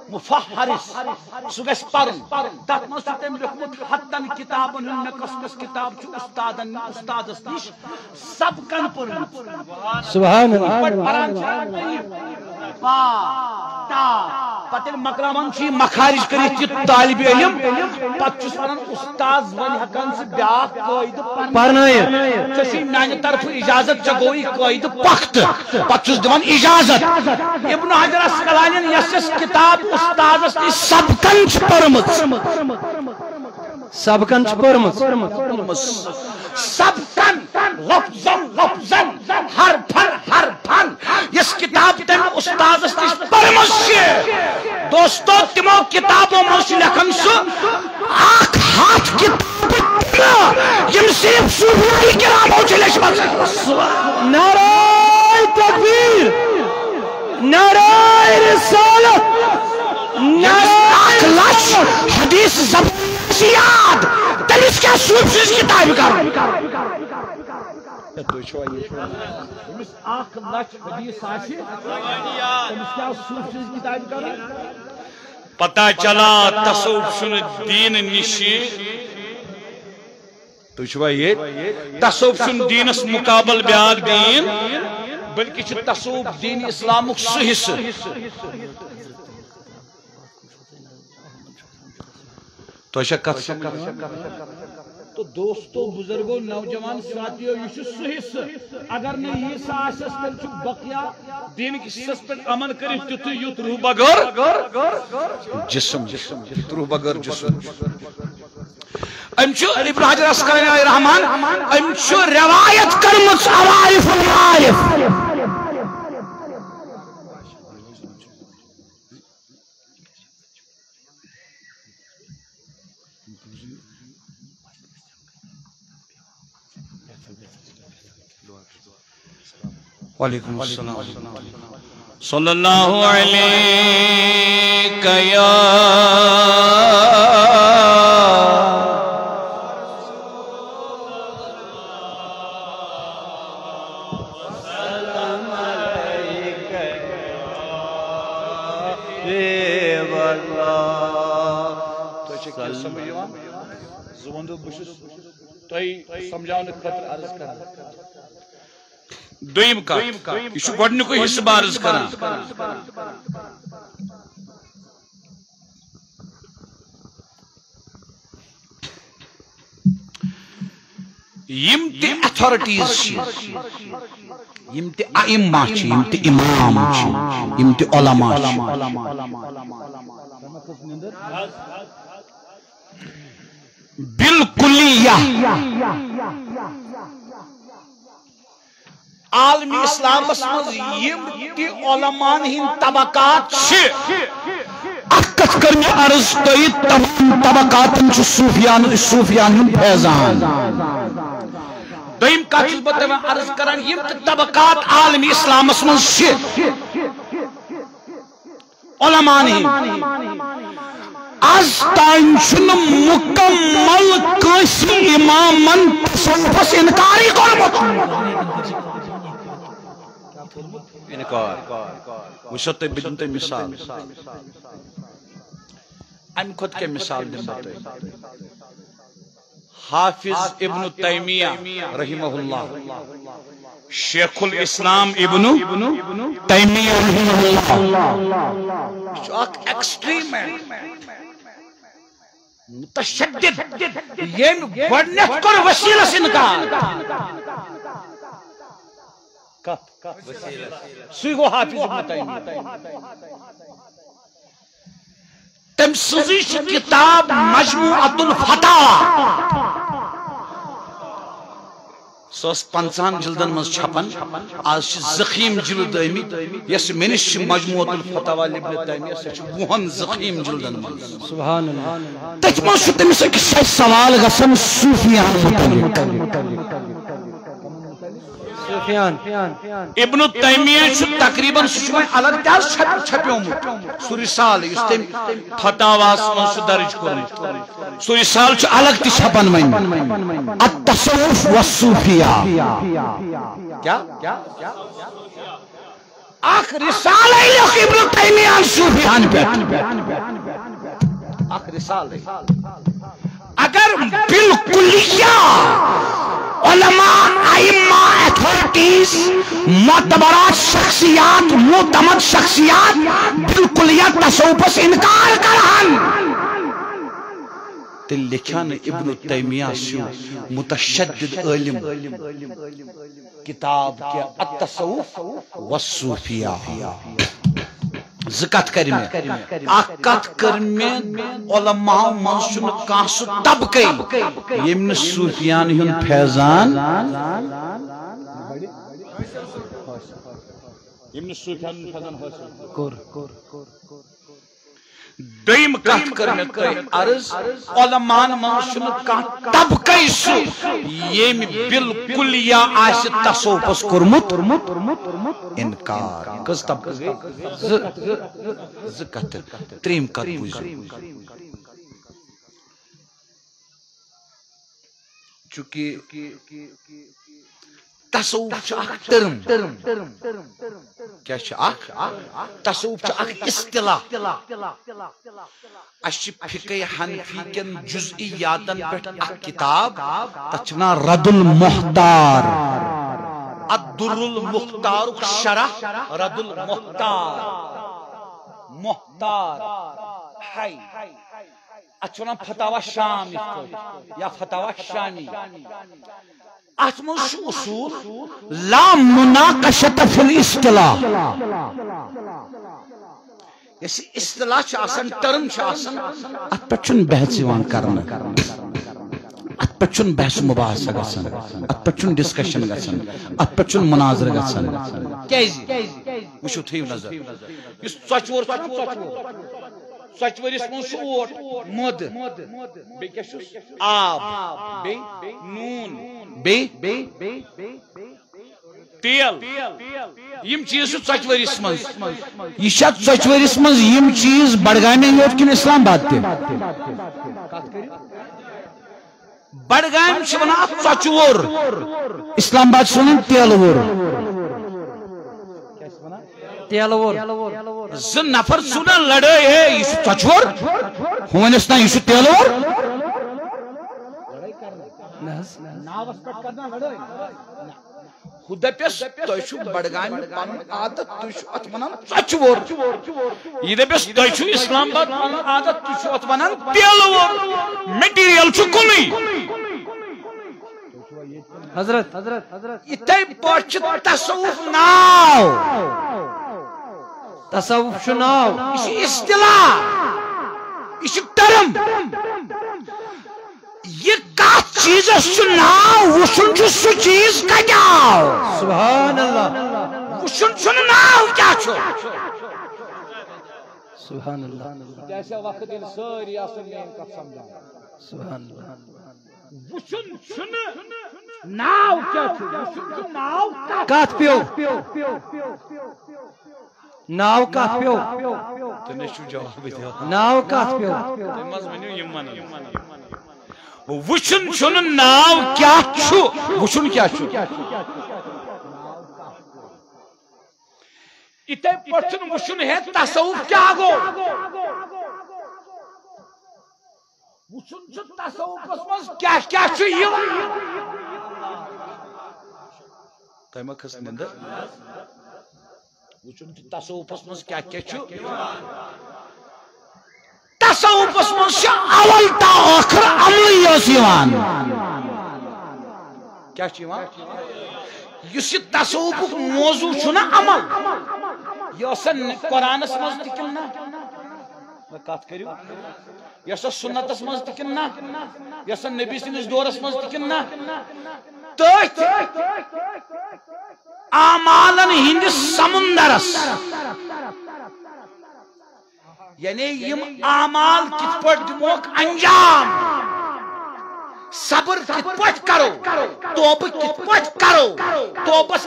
مفہرس سہ گژھِ پرُن تتھ منٛز چھُ تٔمۍ لیوٚکھمُت ہتن کتابن ہُنٛد مےٚ کۄس کۄس کتاب چھُ استادس نِش سبقن پٔرمٕژ سبحان اللہ پران چھِ با تا پتہٕ ییٚلہِ مۄکلاوان چھُ یہِ مخارج کٔرِتھ یہِ طالبِ علم پتہٕ چھُس ونان استاذ وۄنۍ ہٮ۪کان ژٕ بیٛاکھ قٲیدٕ پرنٲیِتھ ژےٚ چھُے میانہِ طرفہٕ اجازت ژےٚ گوٚوُے قٲیدٕ پختہٕ پتہٕ چھُس دِوان اجازت ابن حجر اسقلانین یۄس یۄس کتاب استادس نِش سبقن چھِ پٔرمٕژ سبقن چھ پٔرمٕژ سبقن لفظن لفظن حرفن حرفن یس کتاب تم استادس نش پرمژ دوستو تمو کتابوں منٛز چھُ لیکھان سُہ اکھ ہتھ کتاب یم صرف صوفیاء کرامو چھِ لیچھمژ نعرہ تکبیر نعرہ رسالت اکھ لچھ حدیث زبان یاد تٔمِس کیٛاہ صوفی سٕنٛز کتابہِ کرُن ییٚمِس اکھ لچھ حدیث آسہِ تٔمِس کیٛاہ صوفی سٕنٛز کتابہِ کرُن پتہ چلا تصوف چھُنہٕ دیٖن نِشی تُہۍ چھُوا ییٚتہِ تصوف چھُنہٕ دیٖنس مُقابل بیٛاکھ دیٖن بلکہ چھُ تصوف دیٖن اسلامُک سُہ حصہٕ تو دوستو بزرگو نوجوان ساتھیو یہ سہ حصہ اگر نہ یہ آسس تیل چھ بقیہ دین کس حصس پہ عمل کرت تیتھ یوت روح بغیر جسم روح بغیر جسم ام ابن حجر اسقلانی علیہ الرحمن ام روایت کرمت عوارف المعارف وعلیکم السلام صلی اللہ علیہ یا سمجھاؤ خطر عرض کرنا دویم کا یہ گۄڈنیُکُے حصہٕ بہٕ عرض کران یم تہِ اتھارٹیز چھِ یم تہِ ائمہ چھِ یم تہِ امام چھِ یم تہِ علما چھِ بالکلیہ عالمی اسلامس مز یم تہِ علماء ہند طبقات چھ اکت کرنے عرض تئی تمام طبقاتن چھ صوفیان ہند فیضان دویم کتھ چھُس بہٕ تمام عرض کران یم تہِ طبقات عالمی اسلامس مز چھ علماء ہند آز تان چھُنہٕ مکمل کٲنٛسہِ امامن تصوفس انکارٕے کوٚرمُت انکار وچھو تُہۍ بہٕ دِمہٕ تۄہہِ مثال ام خود کے مثال دن حافظ ابن تیمیہ رحمہ اللہ شیخ الاسلام ابن تیمیہ رحمہ اللہ جو ایکسٹریم ہے متشدد یم گۄڈنیٚتھ کوٚر وسیلس انکار سُے گوٚو حافظ ابن تیمیہ تم سٕنٛزٕے چھِ کتاب مجموعۃ الفتاوی سۄ ٲس 50 جلدن منٛز چھپن آز چھِ زخیم جلد آمٕتۍ یۄس مےٚ نِش چھِ مجموعۃ الفتاوی لِبنِ تیمیہ سۄ چھِ 20 زخیم جلدن منٛز سبحان اللہ تٔتھۍ منٛز چھُ تٔمِس أکِس سوال گژھان صوفیاہن متعلق ابن تیمیہ چھُ تقریباً سُہ چھُ وۄنۍ الگ تہِ حظ چھپیومُت سُہ رسالہٕ یُس تٔمۍ فتاواہس منٛز چھُ درج کوٚرمُت سُہ رسالہٕ چھُ الگ تہِ چھپان وۄنۍ التصوف والصوفیہ کیا اکھ رسالے لیوٚکھ ابن تیمیہن صوفیاہن پٮ۪ٹھ اکھ رسالے اگر بالکلیہ علماء ائمہ اتھارٹیز معتبرات شخصیات معتمد شخصیات بالکلیہ تصوفس انکار کران تیٚلہِ لیکھا نہٕ ابن تیمیہ سُہ متشدد عالم کتاب کینٛہہ التصوف والصوفیہ زٕ کتھ کر مےٚ اکھ کتھ کٔر مےٚ علماء منٛز چھُنہٕ کانٛہہ سُہ طبقے ییٚمۍ نہٕ صوفیان ہُنٛد فیضان دوٚیِم کتھ کٔر مےٚ تۄہہِ عرض علماءن منٛز چھُنہٕ کانٛہہ طبقے سُہ ییٚمۍ بالکلیہ آسہِ تصوفس کوٚرمُت انکار کٔژ طبقہٕ گٔے زٕ کتھٕ ترٛیٚیِم کتھ بوٗزِو چونکہ تصوف چھُ اکھ ٹرم کیا چھُ اکھ تصوف چھُ اکھ اصطلاح اسہِ چھِ فقہ حنفی کٮ۪ن جزئیاتن پٮ۪ٹھ اکھ کتاب تتھ چھِ ونان رد المختار الدر المختارُک شرح رد المختار محتار ہاے اتھ چھِ ونان فتاوی شام یا فتاوی شامی اتھ منٛز چھُ اصوٗل لا مناقشۃ فی الاصطلاح یۄس یہِ اصطلاح چھِ آسان ٹرم چھِ آسان اتھ پٮ۪ٹھ چھُنہٕ بحث یِوان کرنہٕ اتھ پٮ۪ٹھ چھُنہٕ بحث مباحثہ گژھان اتھ پٮ۪ٹھ چھُنہٕ ڈسکشن گژھان اتھ پٮ۪ٹھ چھُنہٕ مناظرٕ گژھان کیازِ وٕچھِو تھٲیِو نظر یُس ژۄچوور چھُ نا ژۄچوور ژۄچوٲرِس منٛز چھُ اوٹ مٔدٕ بیٚیہِ کیٛاہ چھُس آب بیٚیہِ نوٗن بیٚیہِ تیل یِم چیٖز چھِ ژۄچوٲرِس منٛز یہِ چھا ژۄچوٲرِس منٛز یِم چیٖز بڈگامے یوت کِنہٕ اسلام آباد تہِ بڈگامہِ چھِ ونان اتھ ژۄچوور اسلام آباد چھِ ونان تیلہٕ وور زٕ نفر ژھُو نا لڑٲے ہے یہِ چھُ ژۄچوور ہُہ ونیٚس نہ یہِ چھُ تیلہٕ وور ہُہ دپیٚس تۄہہِ چھُو بڈگامہِ پنُن عادت تُہۍ چھِو اتھ ونان ژۄچوور یہِ دپیٚس تۄہہِ چھُو اسلام آباد پنُن عادت تُہۍ چھِو اتھ ونان تیلہٕ وور میٹیریل چھُ کُنُے حضرت یِتھے پٲٹھۍ چھُ تصوف ناو تصوف چھُ ناو یہِ چھِ اصطلاح یہِ چھُ ٹرم یہ کتھ چیزس چھُ ناو وٕچھُن چھُ سُہ چیز کتہِ آو سبحان اللہ وٕچھُن چھُنہٕ ناو کیٛاہ چھُ سبحان اللہ جیسے وقت ییٚلہِ سٲری آسن میٲنۍ کتھ سمجھان سبحان اللہ وٕچھُن چھُنہٕ ناو کیٛاہ چھُ وٕچھُن چھُ ناو کتھ پیو ناو کتھ پیو تُہۍ نَے چھُو جوابٕے دِوان ناو کتھ پیو تُہۍ مہ حظ ؤنِو یِم وَنن وٕچھُن چھُنہٕ ناو کیٛاہ چھُ وٕچھُن کیٛاہ چھُ یِتھے پٲٹھۍ چھُنہٕ وٕچھُن ہے تصوف کیٛاہ گوٚو وچھن چھ تصوفس مز کیا کیا چھ یوان تیمہ کھس نندر وچھن چھ تصوفس مز کیا کیا چھ تصوفس مز چھ اول تا آخر عملی یوس یوان کیا چھ یوان یس یہ تصوف موضوع چھنا عمل یہ قرآنس مز تکلنا کت کرو یہ سنتس مز تکلنا یہ نبی سندس دورس مز تکلنا تت اعمالن ہندس سمندرس یعنی یم اعمال کت پٹ دموک انجام صبر کت پٹ کرو توبہ کت پٹ کرو توبس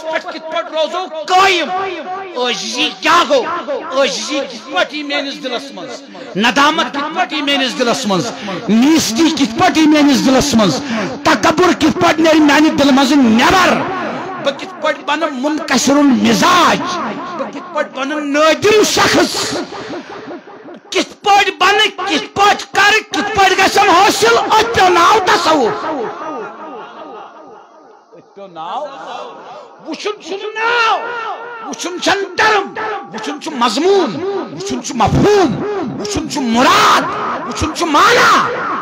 پٹ کت پٹ روزو قائم عاجزی کیا گو عاجزی کت پٹ میانس دلس مز ندامت کت پٹ میانس دلس مز نیستی کت پٹ میانس دلس مز تکبر کت پٹ نیری میانی دل مز نیبر بہ کت پٹ بن منکسر المزاج بہ کت پٹ بن نادم شخص کت پٹ بن کت پٹ کر کت پٹ گژھن حاصل اتو ناو تصوف اتو ناو وچھن چھ ناو وچھن چھ ٹرم وچھن چھ مضمون وچھن چھ مفہوم وچھن چھ مراد وچھن چھ معنی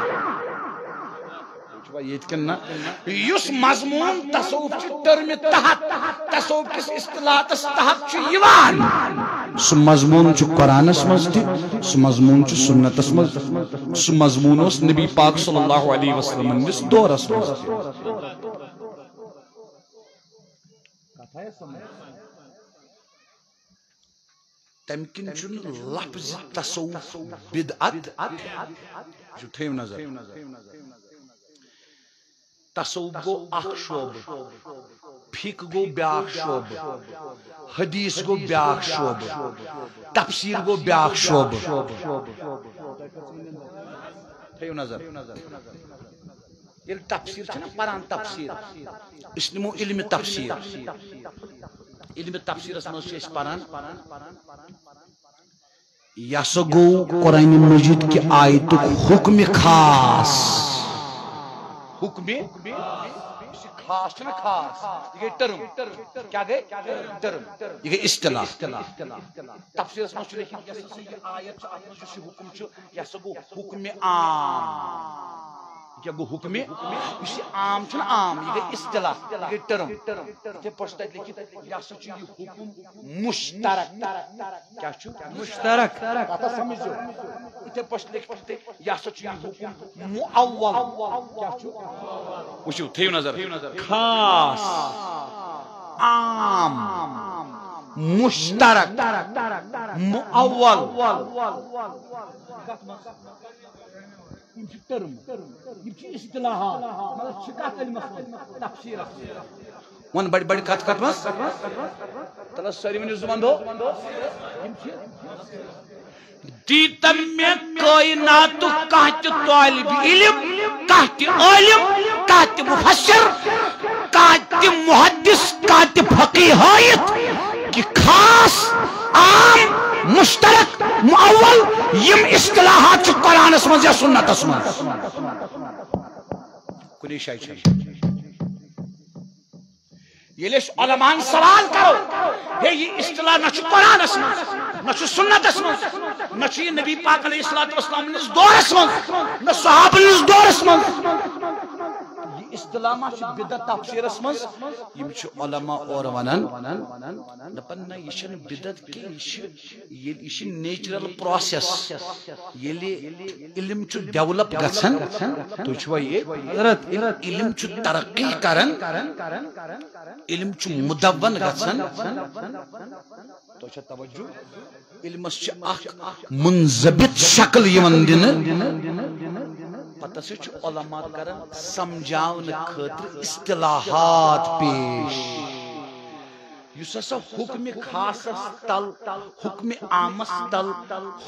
یس مضمون تصوف چھ ٹرم تحت تصوف کس اصطلاحاتس تحت چھ یوان سہ مضمون چھ قرآنس مز تہ سہ مضمون چھ سنتس مز سہ مضمون اس نبی پاک صلی اللہ علیہ وسلم کس دورس مز تم کن چھ لفظ تصوف بدعت جو تھیو نظر تصوف گو اخ شعب فقہ گو بیاکھ شعب حدیث گو بیاکھ شعب تفسیر گو بیاکھ شعب تھیو نظر یل تفسیر چھنا پران تفسیر اس نمو علم تفسیر علم تفسیر اس مز چھ پران یس گو قرآن مجید کی آیت حکم خاص حکم خاص چھنا خاص یہ گئی ٹرم کیا گئی ٹرم یہ گئی اصطلاح تفسیر اس مجھ لیکن یہ آیت چھ اتنا جو حکم چھ یہ گو حکم عام کیا گو حکم یہ عام چھنا عام یہ گئی اصطلاح یہ گئی ٹرم تے پشت لکھت یہ چھ یہ حکم مشترک کیا چھ مشترک کتا سمجھو تے پشت لکھت یہ چھ یہ حکم معول کیا چھ وچھو تھیو نظر خاص عام مشترک معول ون بڑی بڑی کت کت مس تلا ساری ونی زبان دو دیتن میں کائنات کہت طالب علم کہت عالم کہت مفسر کہت محدث کہت فقیہایت کہ خاص عام مشترک معول یم اصطلاحات چھ قرآن مز یا سنت مز کلی شاید چھ یہ علماء سوال کرو یہ اصطلاح نہ قرآن نہ سنت نہ نبی پاک علیہ السلام نس دورس مز نہ صحابہ نس دورس مز یہ اصطلاح ما بدعت تفسیرس مز یم علماء اور ونان دپن نہ یہ بدعت کی یہ نیچرل پروسیس یلی علم چھ ڈیولپ گژھن تو چھو یہ حضرت علم چھ ترقی کرن علم چھ مدون گژھن تو چھ توجہ علمس چھ اخ منضبط شکل یوان دن پتہ چھ علماء کرن سمجھاون خاطر اصطلاحات پیش یس ہسا حکم خاص تل حکم عامس تل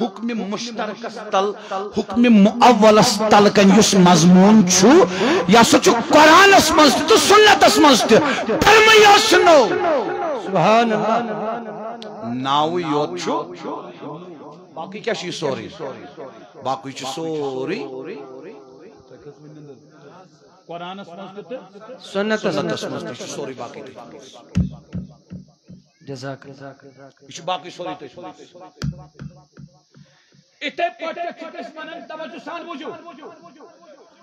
حکم مشترکس تل حکم معولس تل کن یس مضمون چھ یا سو چھ قرآنس مز تو سنتس مز فرمائی سنو سبحان اللہ ناو یوت چھ باقی کیا چھ سوری باقی چھ سوری قرآنس مز سنت مز سوری باقی جزاک یہ باقی سوری اتھے پٲٹھۍ أسۍ وَنان توجہ سان بوٗزِو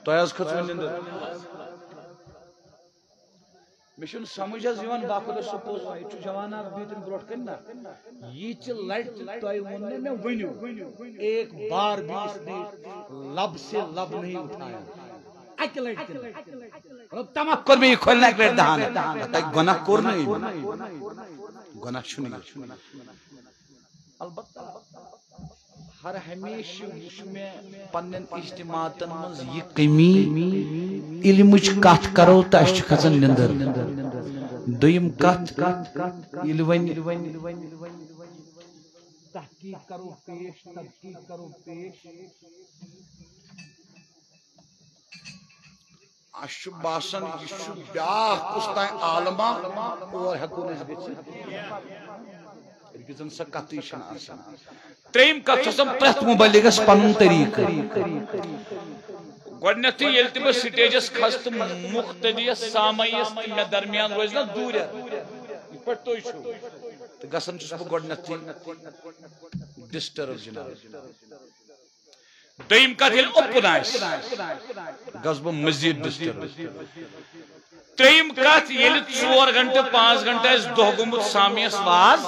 تۄہہِ حظ کھٔژوٕ نِندٕر مےٚ چھُنہٕ سمجھ حظ یِوان باخدا سپوز یہِ چھُ جوانار بیترِ برونٛٹھ کَنہِ نا ییٖژِ لٹہِ تۄہہِ ووٚن مےٚ ؤنِو ایک بار بھی اس نے لب سے لب نہیں اٹھایا اکہِ لٹہِ مطلب تمام کوٚر مےٚ یہِ کھولنہٕ اکہِ لٹہِ دہان تۄہہِ گۄناہ کوٚر نہٕ گۄناہ چھُنہٕ یہِ البتہ ہر ہمیشہ وچھ میں پنن اجتماعاتن مز یہ کمی علمچ کتھ کرو تو اس کھسان نندر دویم کتھ ییٚلہِ وۄنۍ تحقیق کرو پیش تحقیق کرو پیش اس باسان یہ بیاکھ کُس تام عالما اور ہیکو نہٕ گژھِتھ سۄ کتھٕے چھنہٕ آسان ترٛیٚیِم کتھ چھِ آسان پرٛٮ۪تھ مُبلِغس پنُن طریقہٕ گۄڈٕنیتھٕے ییٚلہِ تہِ بہٕ سٹیجس کھسہٕ تہٕ مُقتدیس سامعیس تہٕ مےٚ درمیان روزِ نا دوٗرٮ۪ر یِتھ پٲٹھۍ تُہۍ چھِو تہٕ گژھان چھُس بہٕ گۄڈٕنیتھٕے ڈسٹرب جناب دوٚیِم کتھ ییٚلہِ اوٚپُن آسہِ گژھٕ بہٕ مزیٖد ڈسٹرب ترٛیٚیِم کتھ ییٚلہِ 4 گھنٹہٕ 5 گھنٹہٕ آسہِ دۄہ گوٚمُت سامعیس واز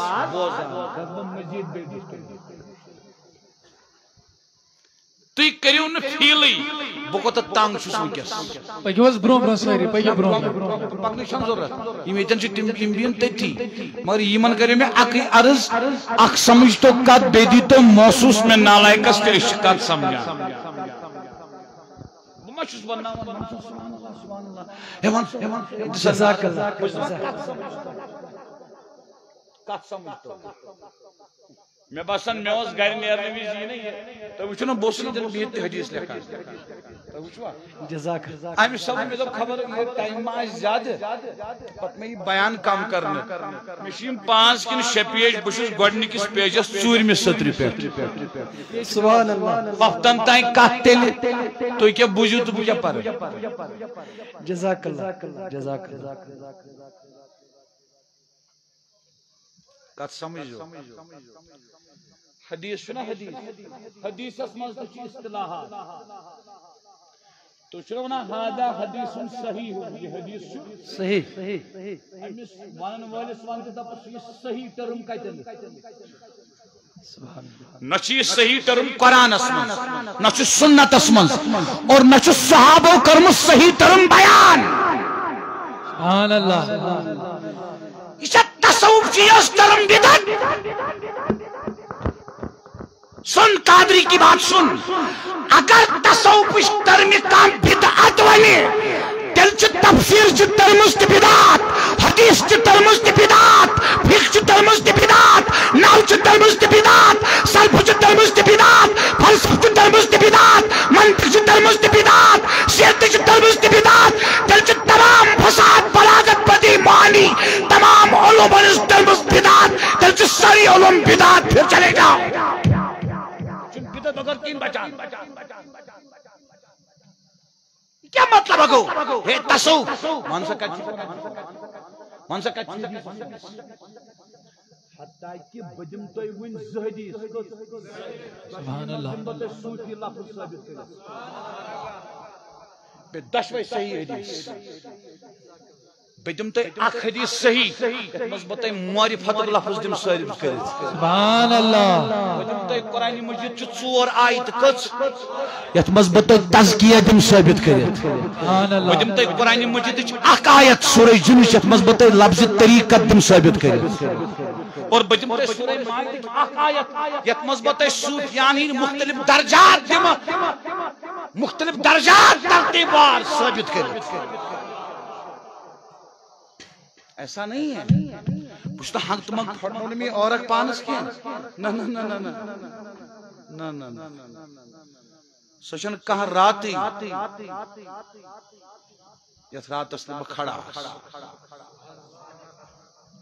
تُہۍ کٔرِو نہٕ فیٖلٕے بہٕ کوٗتاہ تنگ چھُس وٕنکیٚس پٔکِو حظ برونٛہہ برونٛہہ سٲری پٔکِو برونٛہہ پکنٕچ چھنہٕ ضروٗرت یِم ییٚتٮ۪ن چھِ تِم بِہن تٔتھی مگر یِمن کٔرِو مےٚ اکٕے عرض اکھ سمجھ تو کتھ بیٚیہِ دیٖتو محسوٗس مےٚ نالایکس تہِ أسۍ چھِ کتھ سمجھان بہٕ ما چھُس ونناوان جزاک اللہ کتھ سمجھ تو مےٚ باسان مےٚ اوس گرِ نیرنہٕ وِزِ یی نا یہِ تُہۍ وٕچھِو نا بہٕ اوسُس ییٚتٮ۪ن بِہِتھ تہِ حدیث لیکھان تُہۍ وٕچھوا جزاک امہِ سبب مےٚ دوٚپ خبر یہِ ٹایم ما آسہِ زیادٕ پتہٕ مےٚ یہِ بیان کم کرنہٕ مےٚ چھِ یِم 5 کِنہٕ 6 پیج بہٕ چھُس گۄڈٕنِکِس پیجس 4مہِ سطرِ پٮ۪ٹھ سبحان اللہ وقتن تام کتھ تیٚلہِ تُہۍ کیٛاہ بوٗزِو تہٕ بہٕ کیٛاہ پرٕ جزاک اللہ جزاک اللہ کتھ سمجھو حدیث چھُنا حدیثس منٛز تہِ چھِ اصطلاحات تُہۍ چھِو ونان ہاذا حدیثٌ صحیح یہِ حدیث چھُ صحیح أمِس ونن وٲلِس ون تہٕ دپس یہِ صحیح ٹٔرٕم کتٮ۪ن نہ چھُ یہِ صحیح ٹٔرٕم قرآنس منٛز نہ چھُ سُنتس منٛز اور نہ چھُ صحابو کٔرمٕژ صحیح ٹٔرٕم بیان سبحان اللہ یہ چھا تصوف کی ٹرم بدعت سن قادری کی بات سن اگر تصوف ٹرم کام بدعت ونی تیل چھ تفسیر چھ ٹرمز تہ بدعت حدیث چھ ٹرمز تہ بدعت فقہ چھ ٹرمز تہ بدعت نحو چھ ٹرمز تہ بدعت صرف چھ ٹرمز تہ بدعت فلسفہ چھ ٹرمز تہ بدعت منطق چھ ٹرمز تہ بدعت سیرت چھ ٹرمز تہ بدعت تیل چھ تمام فساد بلاغت بدی معنی تمام علوم ٹرمز بدعت تیل چھ ساری علوم بدعت پھر چلے جاؤ بدعت اگر تین بچان کیا مطلب اگو ہے تصوف مان سکت حتیٰ کہ بدم تو ون حدیث سبحان اللہ صوفی لفظ ثابت کرے دشوے صحیح حدیث بدم تو اخ حدیث صحیح مضبوط معرفت لفظ دم ثابت کرے سبحان اللہ بدم تو قرآن مجید چھ 4 آیت کچ یت مضبوط تزکیہ دم ثابت کرے سبحان اللہ بدم تو قرآن مجید چھ اخ آیت سورہ جن یت مضبوط لفظ طریقت دم ثابت کرے اور بدم تو سورہ مائدہ چھ اخ آیت یت مضبوط صوفیان ہی مختلف درجات دم مختلف درجات ترتیبوار ثابت کرے ایسا نہیں ہے پوچھتا حق تمہیں پھڑنے میں اور ایک پانس کیا نا نا نا نا نا نا نا سوچن کہاں راتی یت رات اس نے بکھڑا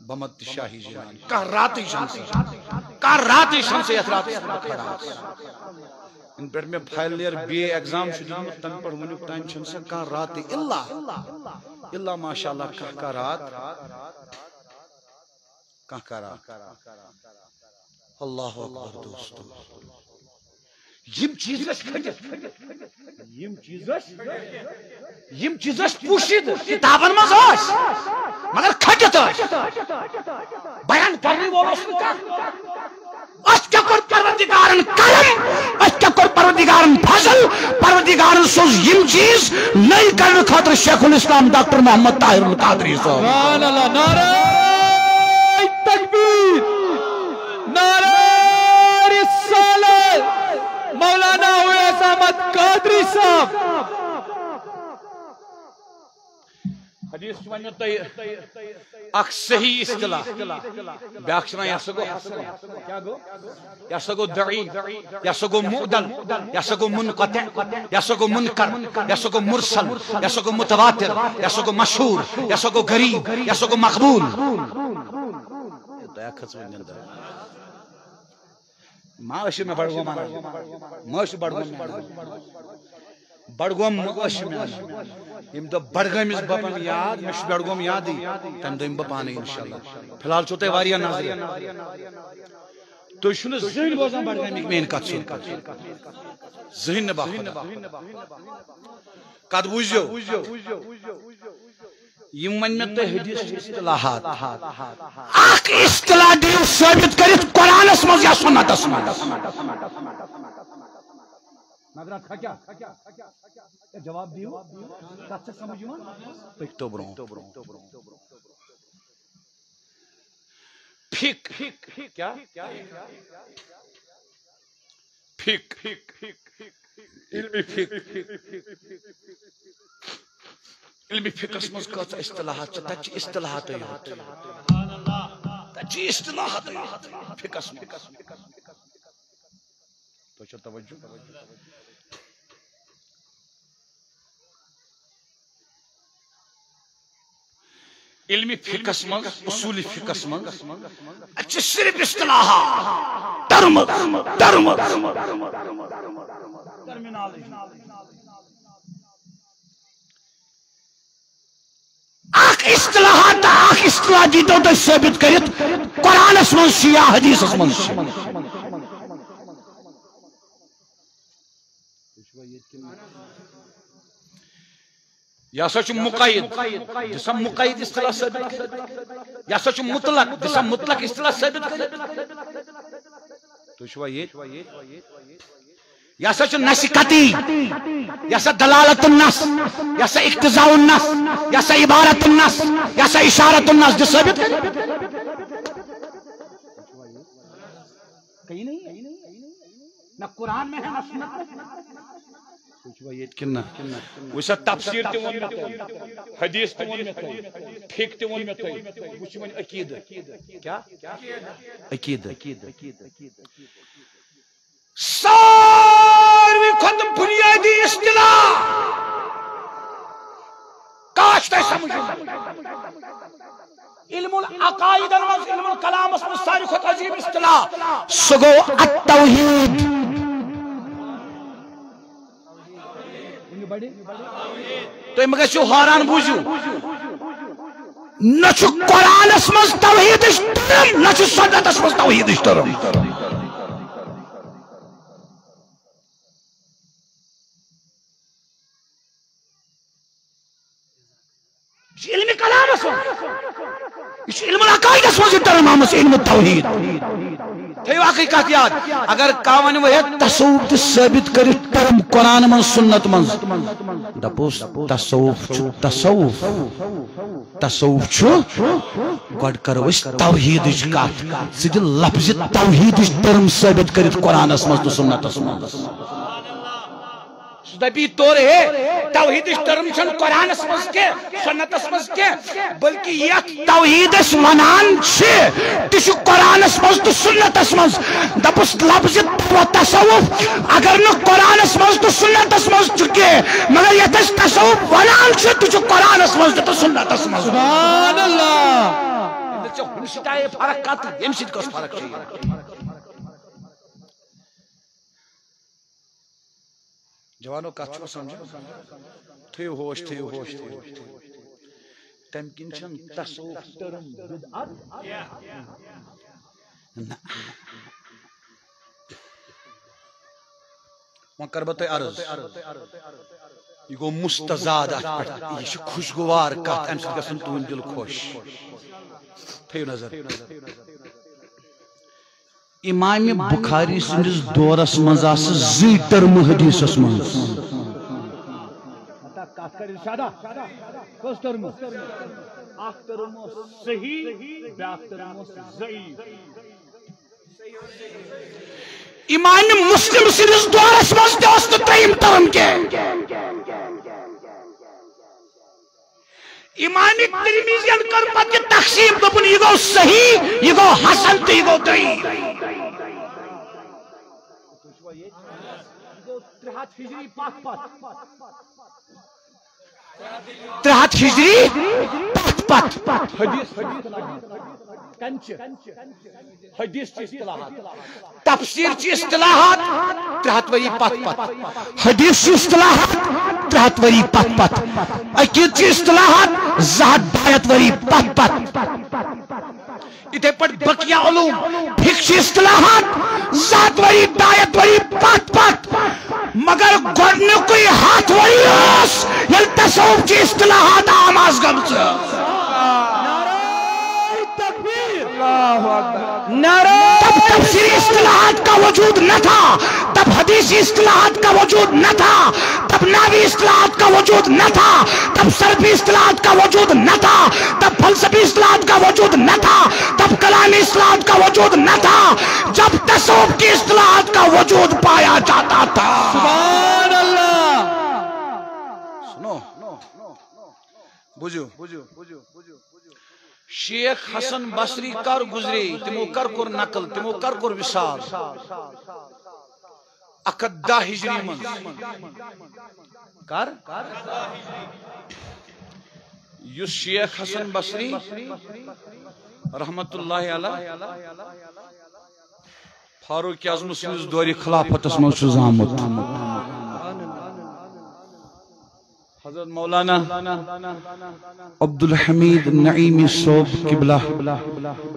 بمت شاہی جنان کہاں راتی شمسی کہاں راتی شمسی یت رات اس نے بکھڑا ان پر میں final year B A exam دیتمت تم پر ونیک تام چھن سا کان رات الا ماشاءاللہ کا رات کا رات اللہ اکبر دوستو یم چیز پوشید کتابن مز مگر کھٹت بیان کرنے کیا کور پروردگارن قلم کیا کور پروردگارن فضل پروردگارن سوز یم چیز نئی کرنے خاطر شیخ الاسلام ڈاکٹر محمد طاہر القادری صاحب سبحان اللہ نعرہ تکبیر نعرہ رسالت مولانا اویس احمد قادری صاحب حدیث ونیو تھی اخ صحیح اصطلاح بیاکھ چھنا یا سگو ضعیف یا سگو معدل یا سگو منقطع یا سگو منکر یا سگو مرسل یا سگو متواتر یا سگو مشہور یا سگو غریب یا سگو مقبول ما اشی میں بڑگوم ما اشی بڑگوم اشی میں یم دو بڑگامس بپن یاد مش بڑگوم یاد تم دم بپانے انشاءاللہ فی الحال چھو تے واریاہ نظر تو چھن ذہن بوزان بڑگامک مین کت ذہن با کد بوزیو یم ون میں تے حدیث اصطلاحات اخ اصطلاح دیو ثابت کرت قرآنس مز یا سنتس مز نظرات کھکیا جواب دیو کت سے سمجھو پکتو برون پھک کیا پھک علمی پھک علمی فکرس مز کت اصطلاحات تچ اصطلاحات تچ اصطلاحات فکرس مز تو چھ توجہ علمی فکرس مز اصولی فکرس مز اچھا صرف اصطلاحات ٹرم اصطلاحات اصطلاح دیتو تو ثابت کرت قرآن من یا حدیث من یا سا مقید جسم مقید اصطلاح ثابت کرت یا سا مطلق جسم مطلق اصطلاح ثابت کرت تو شو یہ یا سا نس قطعی یا سا دلالت النس یا سا اقتضاء النس یا سا عبارت النس یا سا اشارت النس جو ثابت کہیں نہیں نہ قرآن میں ہے نہ سنت میں ویسا تفسیر تے ون میں حدیث تے ون میں فقہ تے ون میں وچ ون عقیدہ کیا عقیدہ ساروی کھت بنیادی اصطلاح کاش تے سمجھو علم العقائد علم الکلام ساروی کھت عظیم اصطلاح سگو التوحید تو مگر چھو حیران بوزیو نہ چھو قرآنس مز توحید اشترم نہ چھو سنتس مز توحید اشترم علم کلام اس علم العقائد اس مز اشترم ہمس علم التوحید تھے واقعی کہت یاد اگر کاون وہ تصوف ثابت کر ٹرم قرآن من سنت من دپوس تصوف چھو گوڑ کرو اس توحید کت سید لفظ توحید ٹرم ثابت کر قرآن من سنت من دبی طور ہے توحید ٹرم چھن قرآن مز کے سنت مز کے بلکہ یہ توحید ونان تہ قرآن مز تو سنت مز دپس لفظ تصوف اگر نہ قرآن مز تو سنت مز چکے مگر یہ تصوف ونان تہ قرآن مز تو سنت مز سبحان اللہ فرق کت یم سید کس فرق جوانو کت سمجھ تھو ہوش تھو ہوش تم کن تصوف ٹرم وہاں کر بہ عرض یہ گو مستزاد یہ خوشگوار کت ام سب گھن تہد دل خوش تھو نظر امام بخاری سندس دورس مز زی ٹرم حدیثس من امام مسلم سندس دورس مز تریم ٹرم کی امام ترمذی کر پتہ تقسیم دپن یہ گو صحیح یہ گو حسن تو یہ گو ضعیف 300 ہجری پت تفسیر چی اصطلاحات 300 وری پت حدیث چی اصطلاحات 300 وری پت عقید چی اصطلاحات 200 وری پت اتھے پٹ بقیہ علوم فقہ اصطلاحات 100 وری 200 وری پت مگر گۄڈنیُکُے ہتھ وری اوس ییٚلہِ تصوف چی اصطلاحات عام آس گٔمژٕ تب تفسیری اصطلاحات کا وجود نہ تھا تب حدیثی اصطلاحات کا وجود نہ تھا تب ناوی اصطلاحات کا وجود نہ تھا تب صرفی اصطلاحات کا وجود نہ تھا تب فلسفی اصطلاحات کا وجود نہ تھا تب کلامی اصطلاحات کا وجود نہ تھا جب تصوف کی اصطلاحات کا وجود پایا جاتا تھا سبحان اللہ سنو بوجھو شیخ حسن بصری کر گزرے تمو کر نقل تمو کر وصال 110 ہجری من کر یس شیخ حسن بصری رحمت اللہ علیہ فاروق اعظم سندس دور خلافتس مز آمت حضرت مولانا عبد الحمید نعیمی صوب قبلہ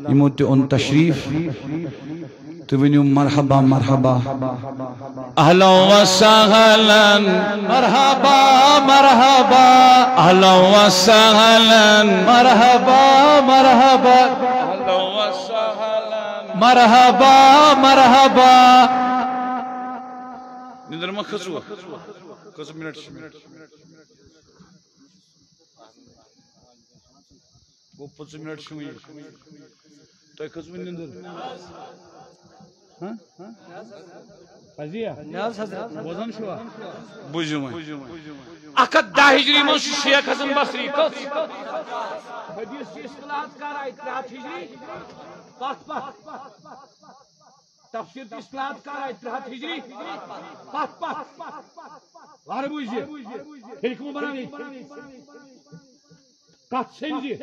یمو تہ اون تشریف تو ونیو مرحبا مرحبا اہلا و سہلا مرحبا مرحبا اہلا و سہلا مرحبا مرحبا اہلا و سہلا مرحبا مرحبا نندر ما کھسو کس منٹ وہ 5 منٹ شوئی تو کس نندر بوزن شوا بوجھو میں 110 ہجری من شیخ حسن بصری حدیث کی اصطلاحات کر آئی 300 ہجری پت تفسیر کی اصطلاحات کر آئی 300 ہجری پت وار بوجھے حکم بنانی کت سنجی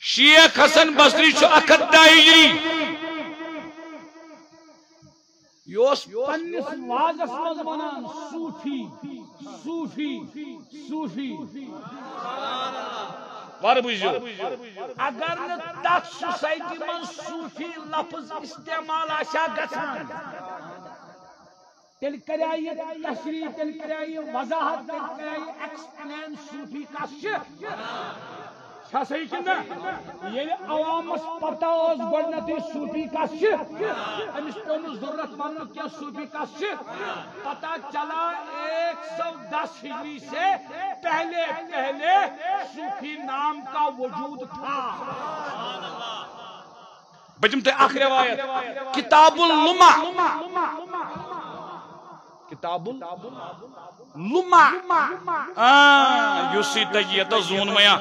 شیخ حسن بصری 110 ہجری یوس پنس واضح مز ونان صوفی صوفی صوفی وار بوجھو اگر تک سوسائٹی من صوفی لفظ استعمال آشا گژھان تیل کریائی تشریح تیل کریائی وضاحت تیل کریائی ایکسپلین صوفی کا شک کیا صحیح کنا یہ عوام اس پتہ اس گوڑنتی صوفی کا شک امس پونو ضرورت مانو کیا صوفی کا شک پتہ چلا 110 ہجری سے پہلے صوفی نام کا وجود تھا بجمتے آخر روایت کتاب اللمع کتاب اللمع یوسی تجیتا زون میا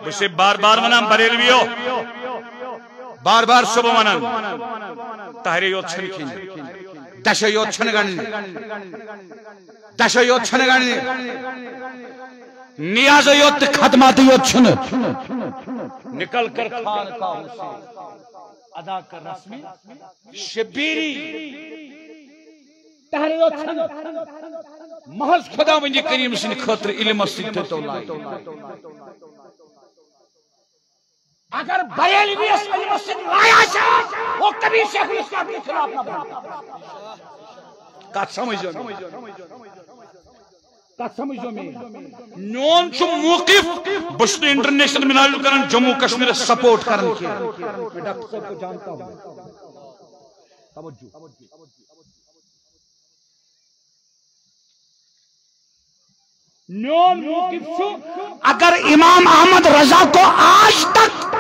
بسے بار بار منام بریلویو بار بار صبح منام تحری یوت چھن کھینی دشا یوت چھن گنی دشا یوت چھن گنی نیاز یوت ختمات یوت چھن نکل کر خان کا حسین ادا کر رسمی شبیری محض خدا وند کریم سن خاطر علم سن تو لائی اگر بریلوی اس علم سن لایا جائے وہ کبھی شیخ الاسلام کے خلاف نہ بنے کات سمجھو میں میون چھ موقف بس انٹرنیشنل منال کرن جموں کشمیر سپورٹ کرن میں ڈاکٹر صاحب کو جانتا ہوں توجہ میون موقف چھ اگر امام احمد رضا کو آج تک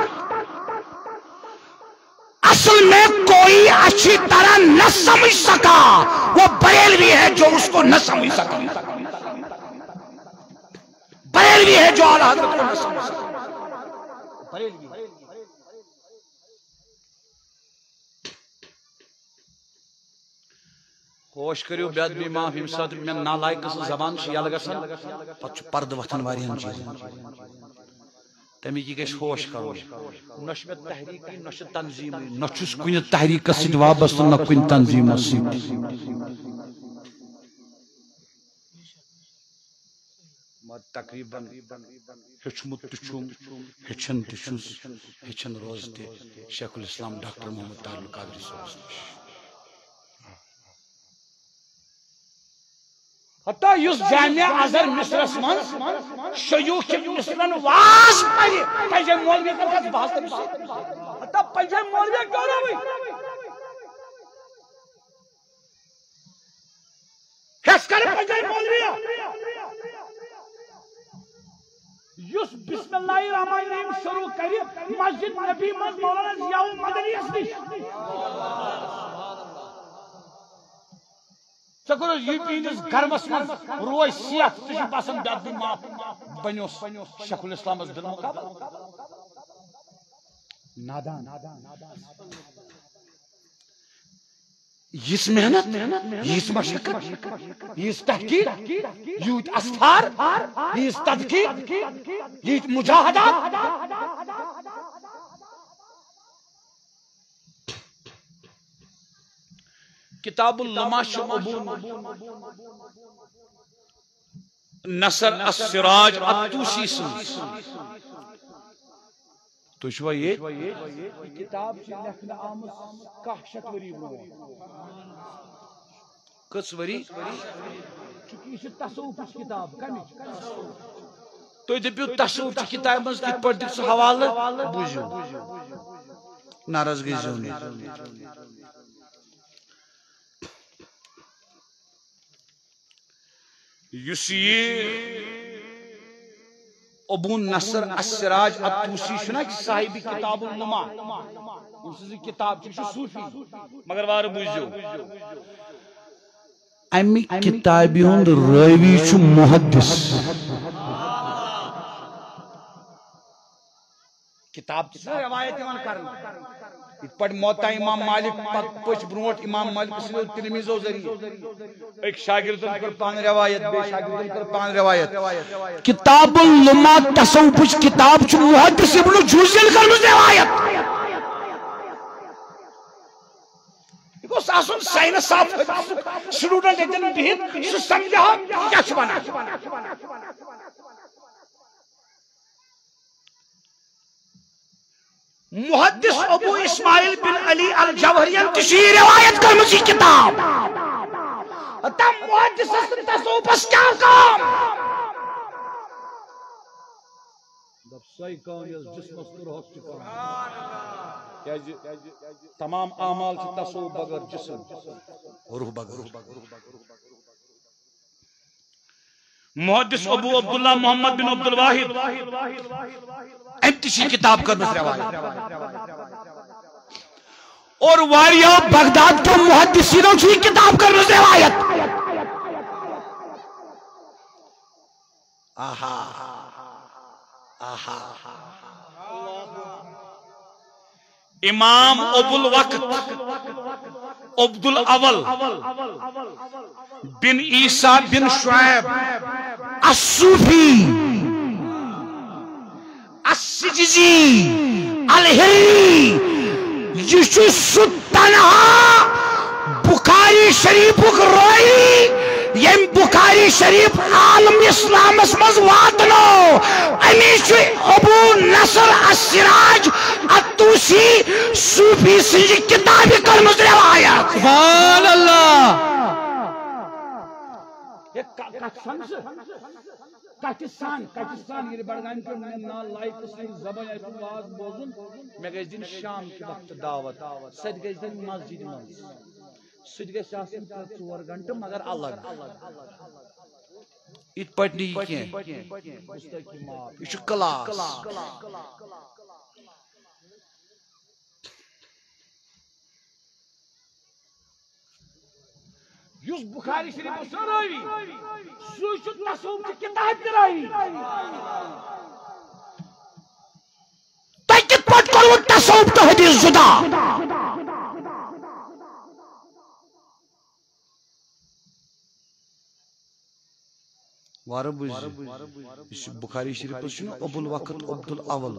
اصل میں کوئی اچھی طرح نہ سمجھ سکا وہ بریلوی ہے جو اس کو نہ سمجھ سکا بریلوی ہے جو اعلیٰ حضرت کو نہ سمجھ سکا بریلوی ہوش کریو بیاد بھی معاف یم سات میں نالائق زبان چھ یل گژھان پتہ چھ پرد وتھان واریاہن چیزن تمی کی گژھِ ہوش کرو نہ چھ مےٚ تحریٖکی نہ چھ تنظیٖمٕے نہ چھُس کُنہِ تحریٖکس سۭتۍ وابستہٕ نہ کُنہِ تنظیٖمس سۭتۍ تقریباً ہیٚچھمُت تہِ چھُم ہیٚچھان تہِ چھُس ہیٚچھان روز تہِ شیخ الاسلام ڈاکٹر محمد طاہر القادری صٲبس نِش حتیٰ یُس جامعہ ازہر مصرس منٛز شیوٗخ مصرن واز پرِ پنجٲبۍ مولوی کر بحث تٔمِس سۭتۍ حتیٰ پنجٲبۍ مولوی گوٚو ہیٚس کرٕ پنجٲبۍ مولوی یُس بسم اللہ الرحمن الرحیم شروع کرِ مسجد نبی منٛز مولانا ضیاء المدنی یس نِش ژےٚ یہِ تِہنٛدِس گرمس منٛز روزِ صحت ژےٚ چھُ باسان بیاد بھی معاف بنیوس شیخ الاسلامس بالمقابل نادان یِژھ محنت یِژھ مشقت یِژھ تحقیق یوٗت اسفار یِژھ تدقیق یِتھ مجاہدات کتاب اللمع نصر السراج الطوسی تو چھوا یہ کتاب لکھنہ آمٕژ 100 ؤری برونٛٹھ کٔژ ؤری چونکہ یہ تصوف کتاب کمچ تُہۍ دٔپِو تصوف کتاب منٛز کِتھ پٲٹھۍ دِژ سُہ حوالہٕ بوٗزِو ناراض گٔژھِو نہٕ یُس یہ ابو نصر السراج الطوسی چھُنا صاحب کتاب اللمع یم سٕنٛز کتاب چھِ صوفی مگر وارٕ بوٗزِو امی کتابہِ ہُنٛد رٲوی چھُ محدث کتاب چھِ روایت یِوان کرنہٕ یِتھ پٲٹھۍ موتا امام مالک پتہٕ پٔچ برونٛٹھ امام مالک سٕنٛدیو تلمیٖزو ذٔریعہٕ أکۍ شاگردن کٔر پانہٕ روایت بیٚیہِ شاگردن کٔر پانہٕ روایت کتاب اللمع تصوفٕچ کتاب چھُ محدث ابن جوزیَن کٔرمٕژ روایت یہ گوٚژھ آسُن ساینس صاف سٹوڈنٹ ییٚتٮ۪ن بِہِتھ سُہ سمجھا کیٛاہ چھُ ونان محدث ابو اسماعیل بن علی الجوہریَن تہِ چھُ یہِ روایت کٔرمٕژ یہِ کتاب حتیٰ محدثس تہٕ تصوفس کیٛاہ کٲم تمام اعمال چھِ تصوف بغٲر جسم روح بغٲر محدث ابو عبداللہ محمد بن عبد الواحد أمۍ تہِ چھِ کتاب کٔرمٕژ روایت اور واریاہ بغداد کے محدثینوں چھِ یہِ کتاب کٔرمٕژ روایت آہا امام ابو الوقت عبد الاول بن عیسیٰ بن شعیب الصوفی السجزی الہری یہ تنہا بخاری شریف روئی یم بخاری شریف عالم اسلامس مز واتنو امی ابو نصر السراج الطوسی صوفی سنجی کتابی کرمز روایت سبحان اللہ کٹستان یہ بڑگام کے نال لائف سے زبان ہے واز بوزن میں گئی دن شام کے وقت دعوت سد گئی دن مسجد میں سد گئی آسن 4 گھنٹے مگر الگ ات پٹنی کی یہ کلاس یس بخاری شریف راوی سو تصوف کی کتاب راوی تک پٹ کرو تصوف تو حدیث جدا وارب بخاری شریف ابو الوقت عبد الاول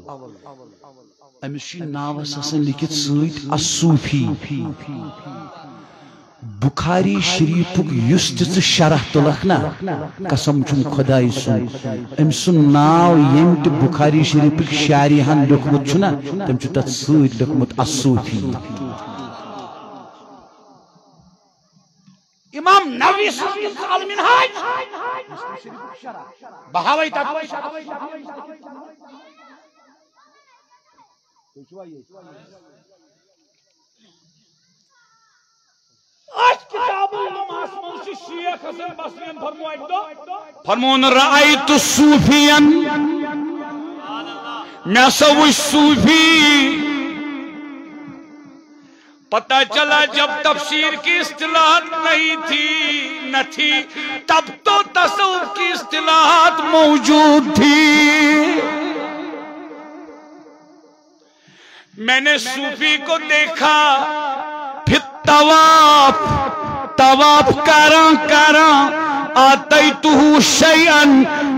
امس ناوس آسان لکھت سیت الصوفی بخاری شریف یس تہ شرح تلک نا قسم چم خدائی سن ام سن ناو یم تہ بخاری شریف شارحن لکھمت چھنا تم چھ تت سیت لکھمت الصوفی امام نووی صاحب المنہاج بہاوی تک شیخ حسن بصری فرمون رأیت صوفیا میں سوچ صوفی پتہ چلا جب تفسیر کی اصطلاحات نہیں تھی نہ تھی تب تو تصوف کی اصطلاحات موجود تھی میں نے صوفی کو دیکھا پھر طواف کراں آتیتہ شیئا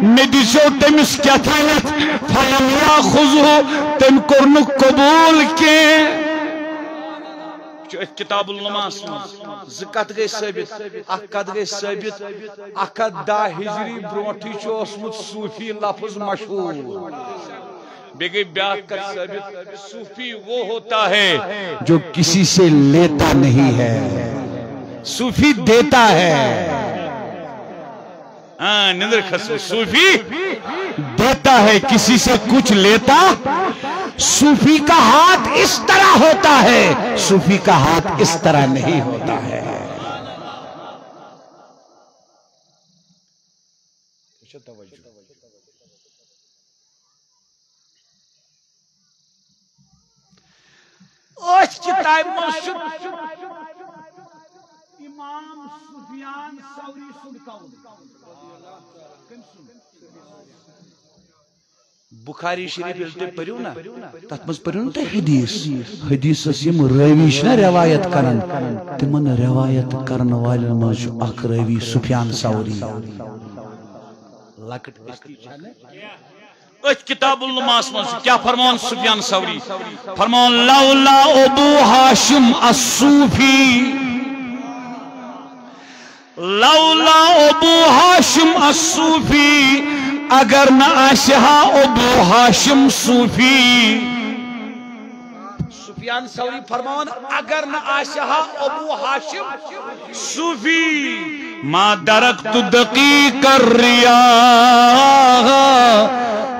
میں دیسو تمس کیا تھانت فلم یاخذہ تم کرن قبول کے کتاب النماز زکت گئی ثابت اکد گئی ثابت اکد 10 ہجری برونٹھی چوسمت صوفی لفظ مشہور بے گئی بیاک کر ثابت صوفی وہ ہوتا ہے جو کسی سے لیتا نہیں ہے صوفی دیتا ہے نندر خسو صوفی دیتا ہے کسی سے کچھ لیتا صوفی کا ہاتھ اس طرح ہوتا ہے صوفی کا ہاتھ اس طرح نہیں ہوتا ہے اس کتاب موجود امام سفیان ثوری سنکاؤں بخاری شریف یلتے پڑھو نا تتمز پڑھو نا حدیث حدیث اسیم رویش نا روایت کرن تمن روایت کرن والن مز اخ روی سفیان ثوری لکٹ اس کتاب النماز مز کیا فرمان سفیان ثوری فرمان لولا ابو ہاشم الصوفی لولا ابو ہاشم الصوفی اگر نہ آشہا ابو ہاشم صوفی سفیان ثوری فرمان اگر نہ آشہا ابو ہاشم صوفی ما درکت دقیق الریا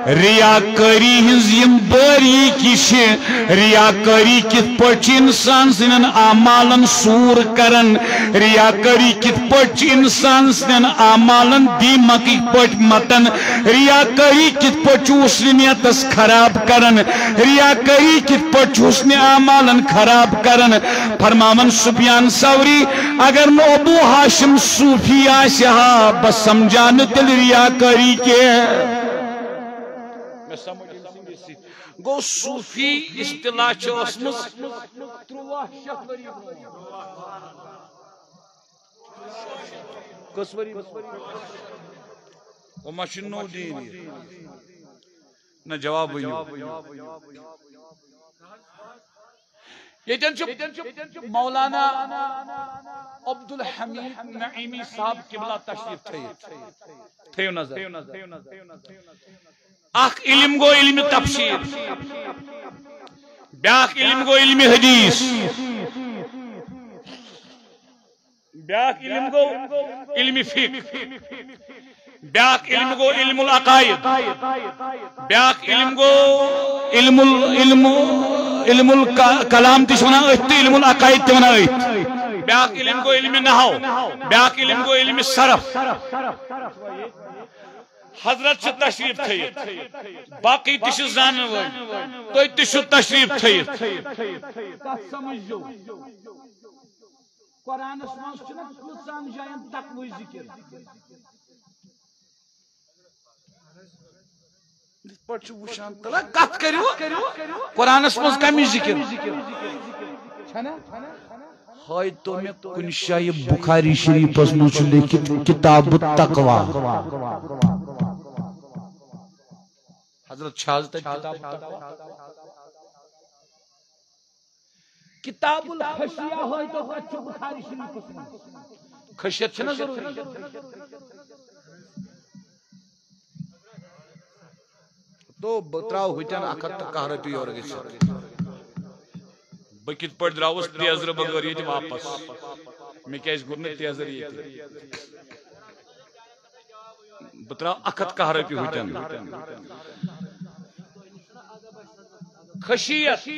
ریاکاری ہنزیم باری کشی ریاکاری کت پچ انسان سنن آمالن سور کرن ریاکاری کت پچ انسان سنن آمالن دیمکی پچ متن ریاکاری کت پچ حسنیتس خراب کرن ریاکاری کت پچ حسن آمالن خراب کرن فرمامن سفیان ثوری اگر نو ابو ہاشم صوفی آشہا بس سمجھان تل ریاکاری کے گو صوفی اصطلاح چوسمس 13 شخوری کسوری وہ مشن نو دین نہ جواب ہوئی یتن مولانا عبد الحمید نعیمی صاحب قبلہ تشریف تھیو نظر اخ علم گو علم تفسیر بیاکھ علم گو علم حدیث بیاکھ علم گو علم فقہ بیاکھ علم گو علم العقائد بیاکھ علم گو علم الکلام تہ ونان ات علم العقائد تہ ونان ات بیاکھ علم گو علم نحو بیاکھ علم گو علم صرف حضرت سے تشریف تھیت باقی تش زان تو تش تشریف تھیت سمجھو قرآن مز کتان جائن تقوی ذکر وشان کت کرو قرآن مز کمی ذکر ہائے تو میں کن شاہ بخاری شریف مز لکھت کتاب التقوی حضرت شاز کتاب الخشیہ ہوئی تو کچھ بخاری شریف خشیت چھنا ضروری تو بتراؤ ہوتن اکھت کہ رپی اور گس بکت پڑ دراوس تیزر بغیر یہ واپس میں کیس گرن تیزر یہ بتراؤ اکھت کہ رپی ہوتن خشیت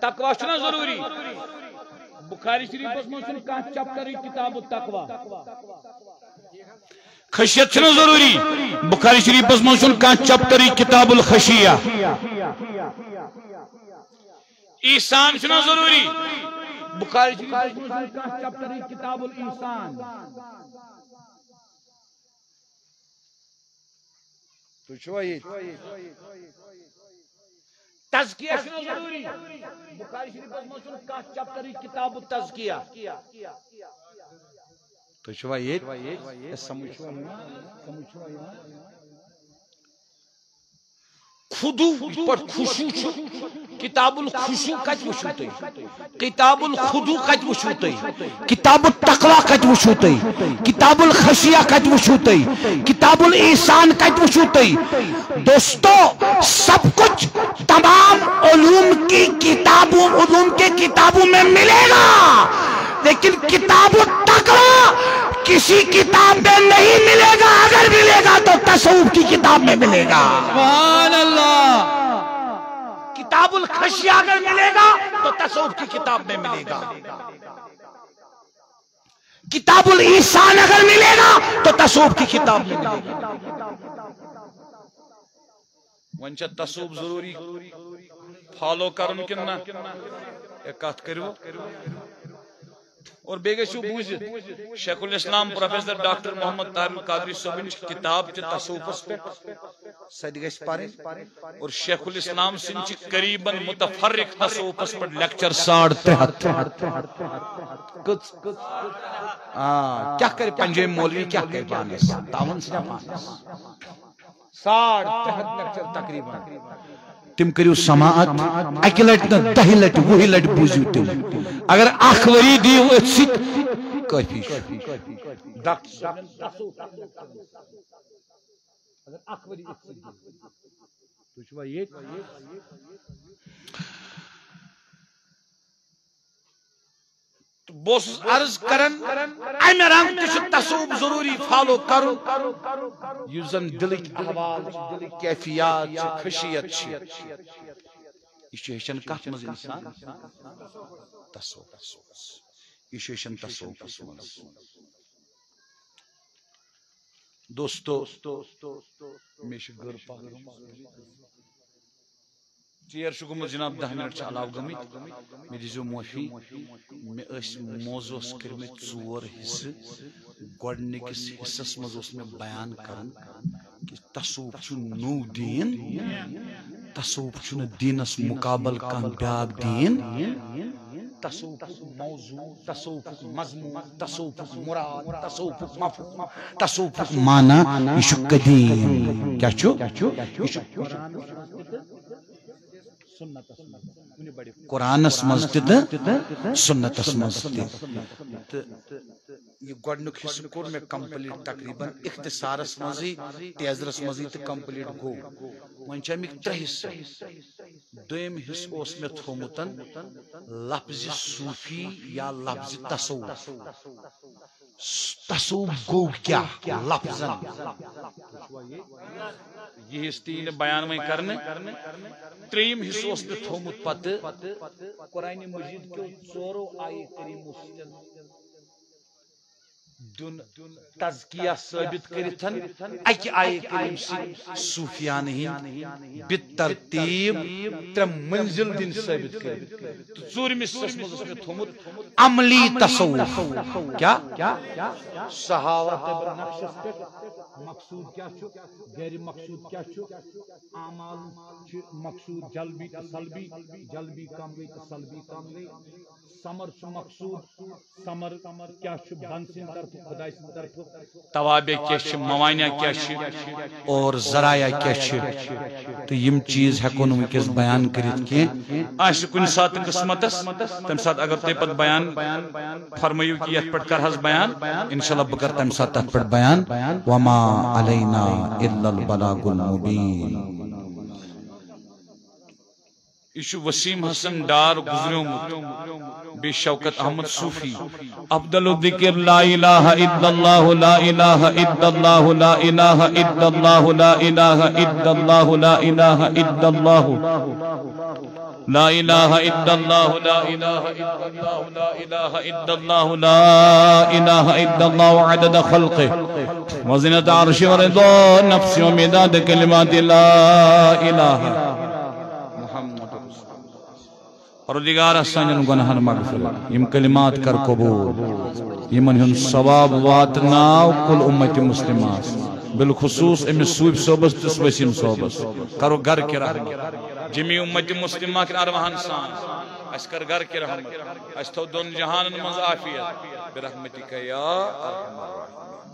تقوی چھنا ضروری بخاری شریف مز کان چیپٹر کتاب التقوی خشیت چھنا ضروری بخاری شریف مز کان چیپٹر کتاب الخشیہ ایسان چھنا ضروری بخاری شریف مز کان چیپٹر کتاب الانسان تو چھوا یہ تزکیہ چھنا ضروری بخاری شریف مز کان چیپٹر کتاب التزکیہ تو چھوا یہ سمجھوا خودو پر خشوع کتاب الخشوع کت وچھو تی کتاب الخضوع کت وچھو تی کتاب التقوی کت وچھو تی کتاب الخشیہ کت وچھو تی کتاب الاحسان کت وچھو تی دوستو سب کچھ تمام علوم کی کتابوں علوم کے کتابوں میں ملے گا لیکن کتاب التقوی کسی کتاب میں نہیں ملے گا اگر ملے گا تو تصوف کی کتاب میں ملے گا سبحان اللہ کتاب الخشیہ اگر ملے گا تو تصوف کی کتاب میں ملے گا کتاب الاحسان اگر ملے گا تو تصوف کی کتاب میں ملے گا ونچہ تصوف ضروری فالو کرن کننا ایک کات کرو اور بیگے شو بوجھت شیخ الاسلام پروفیسر ڈاکٹر محمد طاہر القادری صاحب کتاب چھ تصوفس پہ سد گژھِ پرن اور شیخ الاسلام سن چھ قریباً متفرق تصوفس پر لیکچر 73 کیا کرے پنجے مولوی کیا کرے پانس تاون سے پانس 73 لیکچر تقریباً تم کریو سماعت اکی لٹ نا 10 لٹ 20 لٹ بوزیو تم اگر اخ وری دیو اتسک کافی ڈاکٹر اگر اخ وری اتسک تو چھوا یہ بوس عرض کرن ایم رنگ تش تصوف ضروری فالو کرو یوزن دلک احوال دلک کیفیات خشیت یہ ہیچن کت مز انسان تصوف یہ ہیچن تصوف دوستو میش گر پاگر چیر شو گمت جناب 10 منٹ چھ علاو گمت میں دیزو موفی میں اس موضوع کرمت 4 حصہ گوڑنکس حصص مز اس میں بیان کرن کہ تصوف چھ نو دین تصوف چھ دینس مقابل کان بیاگ دین تصوف موضوع تصوف مضمون تصوف مراد تصوف مفہوم تصوف معنی یہ قدیم کیا چھو قرآنس مز تہ سنتس مز تہ یہ گۄڈنیُک حصہ کوٚر مےٚ کمپلیٹ تقریباً اختصارس منٛزٕے تیزرس منٛزٕے تہٕ کمپلیٹ گوٚو وۄنۍ چھِ امیِکۍ 3 حصہٕ دوٚیِم حصہٕ اوس مےٚ تھوٚومُت لفظِ صوفی یا لفظِ تصوف تصوف گوٚو کیٛاہ لفظن یہ حصہٕ تہِ یی نہٕ بیان وۄنۍ کرنہٕ 3یِم حصہٕ اوس مےٚ تھوٚومُت پتہٕ قرآنِ مجیٖد کیو 4 آیے کریٖمو سۭتۍ دن تزکیہ ثابت کرتن اکہ آیہ کریم سے صوفیان ہند بالترتیب 3 منزل دن ثابت کرت تو 4مس حصس مز میں تھومت عملی تصوف کیا صحابہ نقشس پہ مقصود کیا چھو غیر مقصود کیا چھو اعمال چھ مقصود جلبی تو سلبی جلبی کم گئی تو سلبی کم گئی ثمر چھ مقصود ثمر کیا چھ بند سن طرف خدای سن طرف توابع کیا چھ موانع کیا چھ اور ذرائع کیا چھ تو یم چیز ہیکو نہ ونکس بیان کرت کی آش کن سات قسمتس تم سات اگر تے پت بیان فرمایو کہ یت پٹ کرہس بیان انشاءاللہ بکر تم سات تت پٹ بیان وما علینا الا البلاغ المبین یہ وسیم حسن ڈار گزریومت بے شوکت احمد صوفی افضل الذکر لا الہ الا اللہ لا الہ الا اللہ لا الہ الا اللہ لا الہ الا اللہ لا الہ الا اللہ لا الہ الا اللہ لا الہ الا اللہ لا الہ الا اللہ لا الہ الا اللہ عدد خلقه وزنت عرش ورضا نفس ومداد کلمات لا الہ پروردگار سانن گناہن مغفرت یم کلمات کر قبول یمن ہن ثواب واتناو کل امت مسلمہ بالخصوص امس صوف صوبس تس وسیم صوبس کرو گھر کی رحمت جمی امت مسلمہ کن ارواحن سان اس کر گھر کی رحمت اس تو دون جہان مز عافیت برحمتک یا ارحم الراحمین